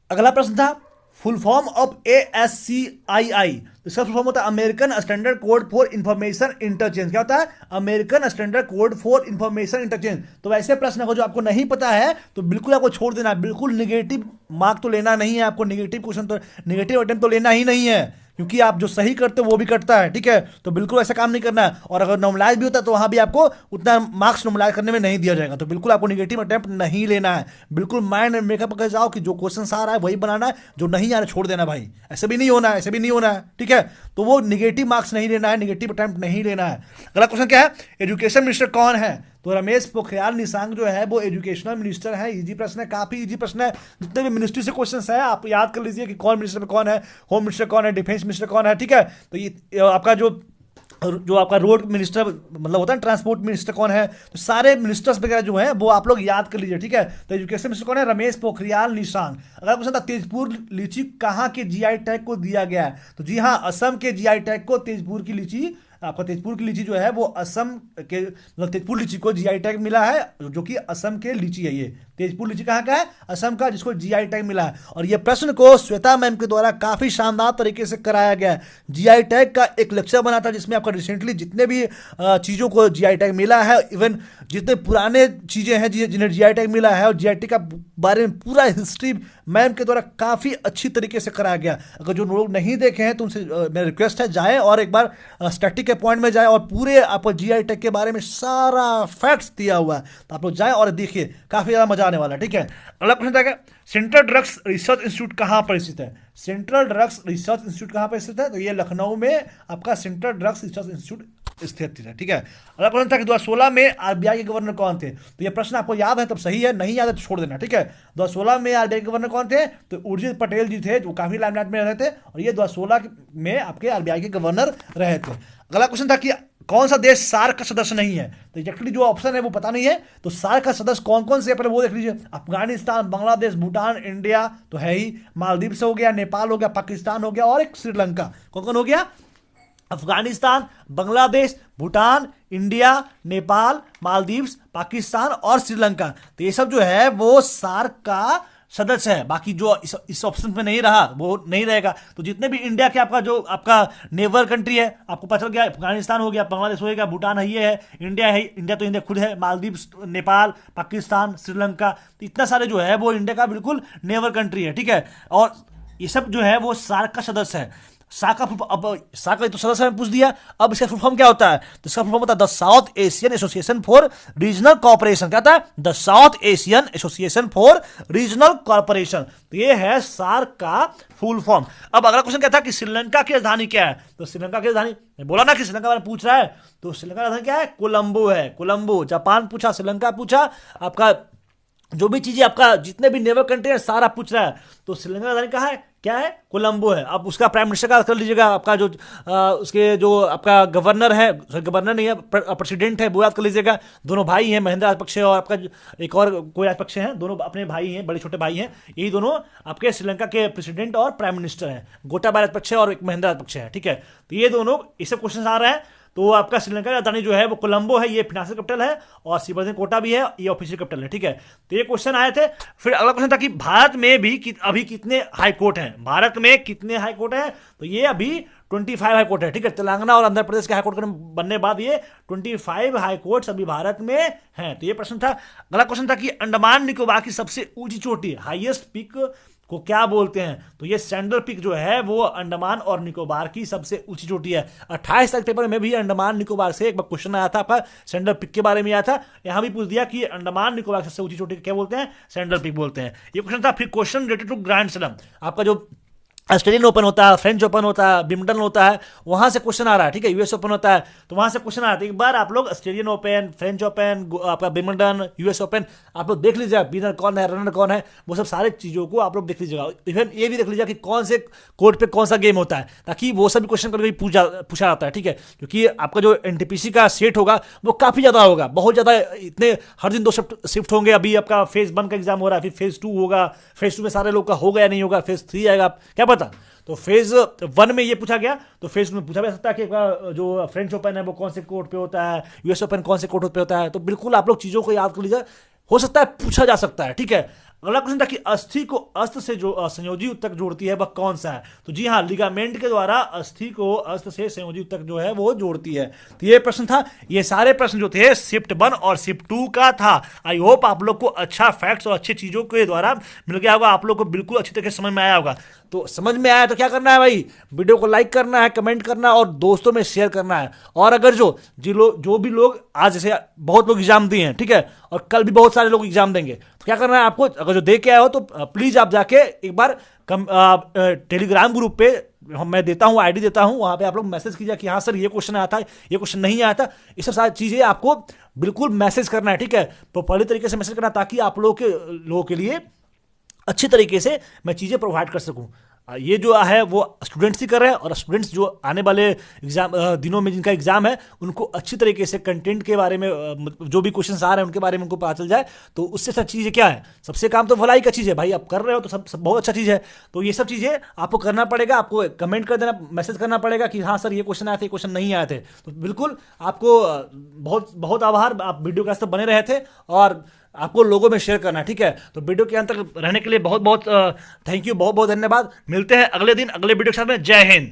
अगला प्रश्न था फुल फॉर्म ऑफ ASCII। इसका फुल फॉर्म होता है American standard code for information interchange. क्या होता है? American standard code for information interchange. तो वैसे प्रश्न को जो आपको नहीं पता है तो बिल्कुल आपको छोड़ देना है, बिल्कुल निगेटिव मार्क तो लेना नहीं है आपको, निगेटिव क्वेश्चन तो, निगेटिव अटेम्प्ट तो लेना ही नहीं है, क्योंकि आप जो सही करते हो वो भी कटता है, ठीक है। तो बिल्कुल ऐसा काम नहीं करना है। और अगर नॉर्मलाइज भी होता है तो वहां भी आपको उतना मार्क्स नॉर्मलाइज करने में नहीं दिया जाएगा। तो बिल्कुल आपको नेगेटिव अटेम्प्ट नहीं लेना है, बिल्कुल माइंड एंड मेकअप कर जाओ कि जो क्वेश्चन आ रहा है वही बनाना है, जो नहीं आ रहा छोड़ देना भाई। ऐसे भी नहीं होना है, ऐसे भी नहीं होना है, ठीक है। तो वो निगेटिव मार्क्स नहीं लेना है, निगेटिव अटेम्प्ट नहीं लेना है। अगला क्वेश्चन क्या है? एजुकेशन मिनिस्टर कौन है? तो रमेश पोखरियाल निशंक जो है वो एजुकेशनल मिनिस्टर है। इजी प्रश्न है, काफी इजी प्रश्न है। जितने भी मिनिस्ट्री से क्वेश्चन है आप याद कर लीजिए कि कौन मिनिस्टर में कौन है, होम मिनिस्टर कौन है, डिफेंस मिनिस्टर कौन है, ठीक है। तो ये आपका जो आपका रोड मिनिस्टर मतलब होता है ट्रांसपोर्ट मिनिस्टर कौन है, तो सारे मिनिस्टर्स वगैरह जो है वो आप लोग याद कर लीजिए, ठीक है। तो एजुकेशन मिनिस्टर कौन है? रमेश पोखरियाल निशंक। अगला क्वेश्चन था तेजपुर लीची कहाँ के जीआई टैग को दिया गया है? तो जी हाँ, असम के जीआई टैग को तेजपुर की लीची, आपका तेजपुर की लीची जो है वो असम के, मतलब तेजपुर लीची को जीआई टैग मिला है, जो कि असम के लीची है। ये तेजपुर लीची कहाँ का है? असम का, जिसको जीआई टैग मिला है। और ये प्रश्न को श्वेता मैम के द्वारा काफी शानदार तरीके से कराया गया है। जीआई टैग का एक लेक्चर बना था जिसमें आपका रिसेंटली जितने भी चीजों को जीआई टैग मिला है, इवन जितने पुराने चीजें हैं जिन्हें जीआई टैग मिला है, और जीआई टैग का बारे में पूरा हिस्ट्री मैम के द्वारा काफी अच्छी तरीके से कराया गया। अगर जो लोग नहीं देखे हैं तो उनसे मेरा रिक्वेस्ट है जाएं और एक बार स्टैटिक के पॉइंट में जाए और पूरे आपको जीआई टैग के बारे में सारा फैक्ट्स दिया हुआ है, तो आप लोग जाएं और देखिए, काफी ज्यादा मजा आने वाला है, ठीक है। अगला क्वेश्चन था सेंट्रल ड्रग्स रिसर्च इंस्टीट्यूट कहां पर स्थित है? सेंट्रल ड्रग्स रिसर्च इंस्टीट्यूट कहां पर स्थित है? तो ये लखनऊ में आपका सेंट्रल ड्रग्स रिसर्च इंस्टीट्यूट स्थित है, ठीक है। अगला प्रश्न था कि 2016 में आरबीआई के गवर्नर कौन थे? तो ये प्रश्न आपको याद है तब सही है, नहीं याद है तो छोड़ देना, ठीक है। 2016 में आरबीआई के गवर्नर कौन थे? तो उर्जित पटेल जी थे, जो काफी लाइमलाइट में रहे थे, और ये 2016 में आपके आरबीआई के गवर्नर रहे थे। अगला क्वेश्चन था कि कौन सा देश सार्क का सदस्य नहीं है? तो एक्चुअली जो ऑप्शन है वो पता नहीं है, तो सार्क का सदस्य कौन कौन से पहले वो देख लीजिए। अफगानिस्तान, बांग्लादेश, भूटान, इंडिया तो है ही, मालदीव से हो गया, नेपाल हो गया, पाकिस्तान हो गया, और एक श्रीलंका। कौन कौन हो गया? अफगानिस्तान, बांग्लादेश, भूटान, इंडिया, नेपाल, मालदीव्स, पाकिस्तान और श्रीलंका। तो ये सब जो है वो सार्क का सदस्य है। बाकी जो इस ऑप्शन में नहीं रहा वो नहीं रहेगा। तो जितने भी इंडिया के आपका जो आपका नेबर कंट्री है, आपको पता चल गया, अफगानिस्तान हो गया, बांग्लादेश हो गया, भूटान है, ये है, इंडिया है, इंडिया तो इंडिया खुद है, मालदीव, नेपाल, पाकिस्तान, श्रीलंका, तो इतना सारे जो है वो इंडिया का बिल्कुल नेबर कंट्री है, ठीक है। और ये सब जो है वो सार्क का सदस्य है। सार्क का तो सदस्य में पूछ दिया, अब इसका फुल फॉर्म क्या होता है? तो इसका फुल फॉर्म होता है the south Asian association for regional corporation. क्या होता है? The south Asian association for regional corporation. तो ये है सार्क का फुल फॉर्म। अब अगला क्वेश्चन क्या था कि श्रीलंका की राजधानी क्या है? तो श्रीलंका की राजधानी, मैं बोला ना कि श्रीलंका वाला पूछ रहा है, तो श्रीलंका की राजधानी क्या है? कोलंबो है, कोलंबो। जापान पूछा, श्रीलंका पूछा, आपका जो भी चीजें आपका जितने भी नेबर कंट्री है सारा पूछ रहा है। तो श्रीलंका की राजधानी कहाँ है? क्या है? कोलंबो है। अब उसका प्राइम मिनिस्टर का कर लीजिएगा, आपका जो उसके जो आपका गवर्नर है, गवर्नर नहीं है, प्रेसिडेंट है, वो याद कर लीजिएगा। दोनों भाई हैं, महेंद्र राजपक्षे और आपका एक और कोई राजपक्षे हैं, दोनों अपने भाई हैं, बड़े छोटे भाई हैं। यही दोनों आपके श्रीलंका के प्रेसिडेंट और प्राइम मिनिस्टर हैं, गोटाबाया राजपक्षे और एक महेंद्र राजपक्षे हैं, ठीक है। तो ये दोनों, इससे क्वेश्चन आ रहा है। तो आपका श्रीलंका की राजधानी जो है वो कोलंबो है, ये फाइनेंशियल कैपिटल है, और श्रीवरधनकोटा भी है, ये ऑफिशियल कैपिटल है, ठीक है। तो ये क्वेश्चन आए थे। फिर अगला क्वेश्चन था कि भारत में भी अभी कितने हाई कोर्ट हैं? भारत में कितने हाई कोर्ट हैं? तो ये अभी 25 हाई कोर्ट है, ठीक है। तेलंगाना और आंध्र प्रदेश के हाई कोर्ट बनने के बाद ये 25 हाई कोर्ट अभी भारत में हैं। तो ये प्रश्न था। अगला क्वेश्चन था कि अंडमान निकोबार की सबसे ऊंची चोटी, हाईएस्ट पीक को क्या बोलते हैं? तो ये सैंडल पीक जो है वो अंडमान और निकोबार की सबसे ऊंची चोटी है। 28 तारीख पेपर में भी अंडमान निकोबार से एक बार क्वेश्चन आया था, आपका सैंडल पीक के बारे में आया था। यहां भी पूछ दिया कि अंडमान निकोबार सबसे ऊंची चोटी क्या बोलते हैं? सैंडल पीक बोलते हैं। ये क्वेश्चन था। फिर question related to grand slam, आपका जो ऑस्ट्रेलियन ओपन होता है, फ्रेंच ओपन होता है, विंबलडन होता है, वहां से क्वेश्चन आ रहा है, ठीक है। यूएस ओपन होता है तो वहां से क्वेश्चन आ रहा है। एक बार आप लोग ऑस्ट्रेलियन ओपन, फ्रेंच ओपन, आपका विंबलडन, यूएस ओपन आप लोग देख लीजिएगा, विनर कौन है, रनर कौन है, वो सब सारे चीजों को आप लोग देख लीजिएगा। इवन ये भी देख लीजिएगा कि कौन से कोर्ट पे कौन सा गेम होता है, ताकि वो सभी क्वेश्चन कभी पूछा जाता है, ठीक है। क्योंकि आपका जो एनटीपीसी का सेट होगा वो काफी ज्यादा होगा, बहुत ज्यादा, इतने हर दिन 2 शिफ्ट होंगे। अभी आपका फेज 1 का एग्जाम हो रहा है, फिर फेज 2 होगा, फेज 2 में सारे लोग का होगा या नहीं होगा, फेज 3 आएगा, क्या पता। तो फेज 1 में ये पूछा गया, तो फेज 2 में पूछा जा सकता है कि जो फ्रेंच ओपन है वो कौन से कोर्ट पे होता है, यूएस ओपन कौन से कोर्ट पे होता है। तो बिल्कुल आप लोग चीजों को याद कर लीजिए, हो सकता है पूछा जा सकता है, ठीक है। अगला क्वेश्चन था कि अस्थि को अस्त से जो संयोजी ऊतक जोड़ती है वह कौन सा है? तो जी हाँ, लिगामेंट के द्वारा अस्थि को अस्त से संयोजी ऊतक जो है वो जोड़ती है। तो ये प्रश्न था। ये सारे प्रश्न जो थे शिफ्ट 1 और शिफ्ट 2 का था। आई होप आप लोग को अच्छा फैक्ट्स और अच्छी चीजों के द्वारा मिल गया होगा, आप लोग को बिल्कुल अच्छी तरीके से समझ में आया होगा। तो समझ में आया तो क्या करना है भाई, वीडियो को लाइक करना है, कमेंट करना और दोस्तों में शेयर करना है। और अगर जो भी लोग आज जैसे बहुत लोग एग्जाम दिए हैं, ठीक है, और कल भी बहुत सारे लोग एग्जाम देंगे, तो क्या करना है आपको, अगर जो दे के आए हो तो प्लीज आप जाके एक बार टेलीग्राम ग्रुप पे मैं देता हूं, आईडी देता हूं, वहां पे आप लोग मैसेज कीजिए कि हाँ सर ये क्वेश्चन आया था, ये क्वेश्चन नहीं आया था। ये सब सारी चीजें आपको बिल्कुल मैसेज करना है, ठीक है, प्रॉपर्ली तरीके से मैसेज करना, ताकि आप लोगों के लिए अच्छी तरीके से मैं चीजें प्रोवाइड कर सकूं। ये जो है वो स्टूडेंट्स ही कर रहे हैं, और स्टूडेंट्स जो आने वाले एग्जाम दिनों में जिनका एग्जाम है उनको अच्छी तरीके से कंटेंट के बारे में, जो भी क्वेश्चंस आ रहे हैं उनके बारे में उनको पता चल जाए। तो उससे सब चीज़ें क्या है, सबसे काम तो भलाई का चीज़ है भाई, आप कर रहे हो तो सब बहुत अच्छा चीज़ है। तो ये सब चीज़ें आपको करना पड़ेगा, आपको कमेंट कर देना, मैसेज करना पड़ेगा कि हाँ सर ये क्वेश्चन आए थे, ये क्वेश्चन नहीं आए थे। तो बिल्कुल आपको बहुत बहुत आभार, आप वीडियो के साथ बने रहे थे, और आपको लोगों में शेयर करना है, ठीक है। तो वीडियो के अंत तक रहने के लिए बहुत बहुत थैंक यू, बहुत बहुत धन्यवाद। मिलते हैं अगले दिन अगले वीडियो के साथ में। जय हिंद।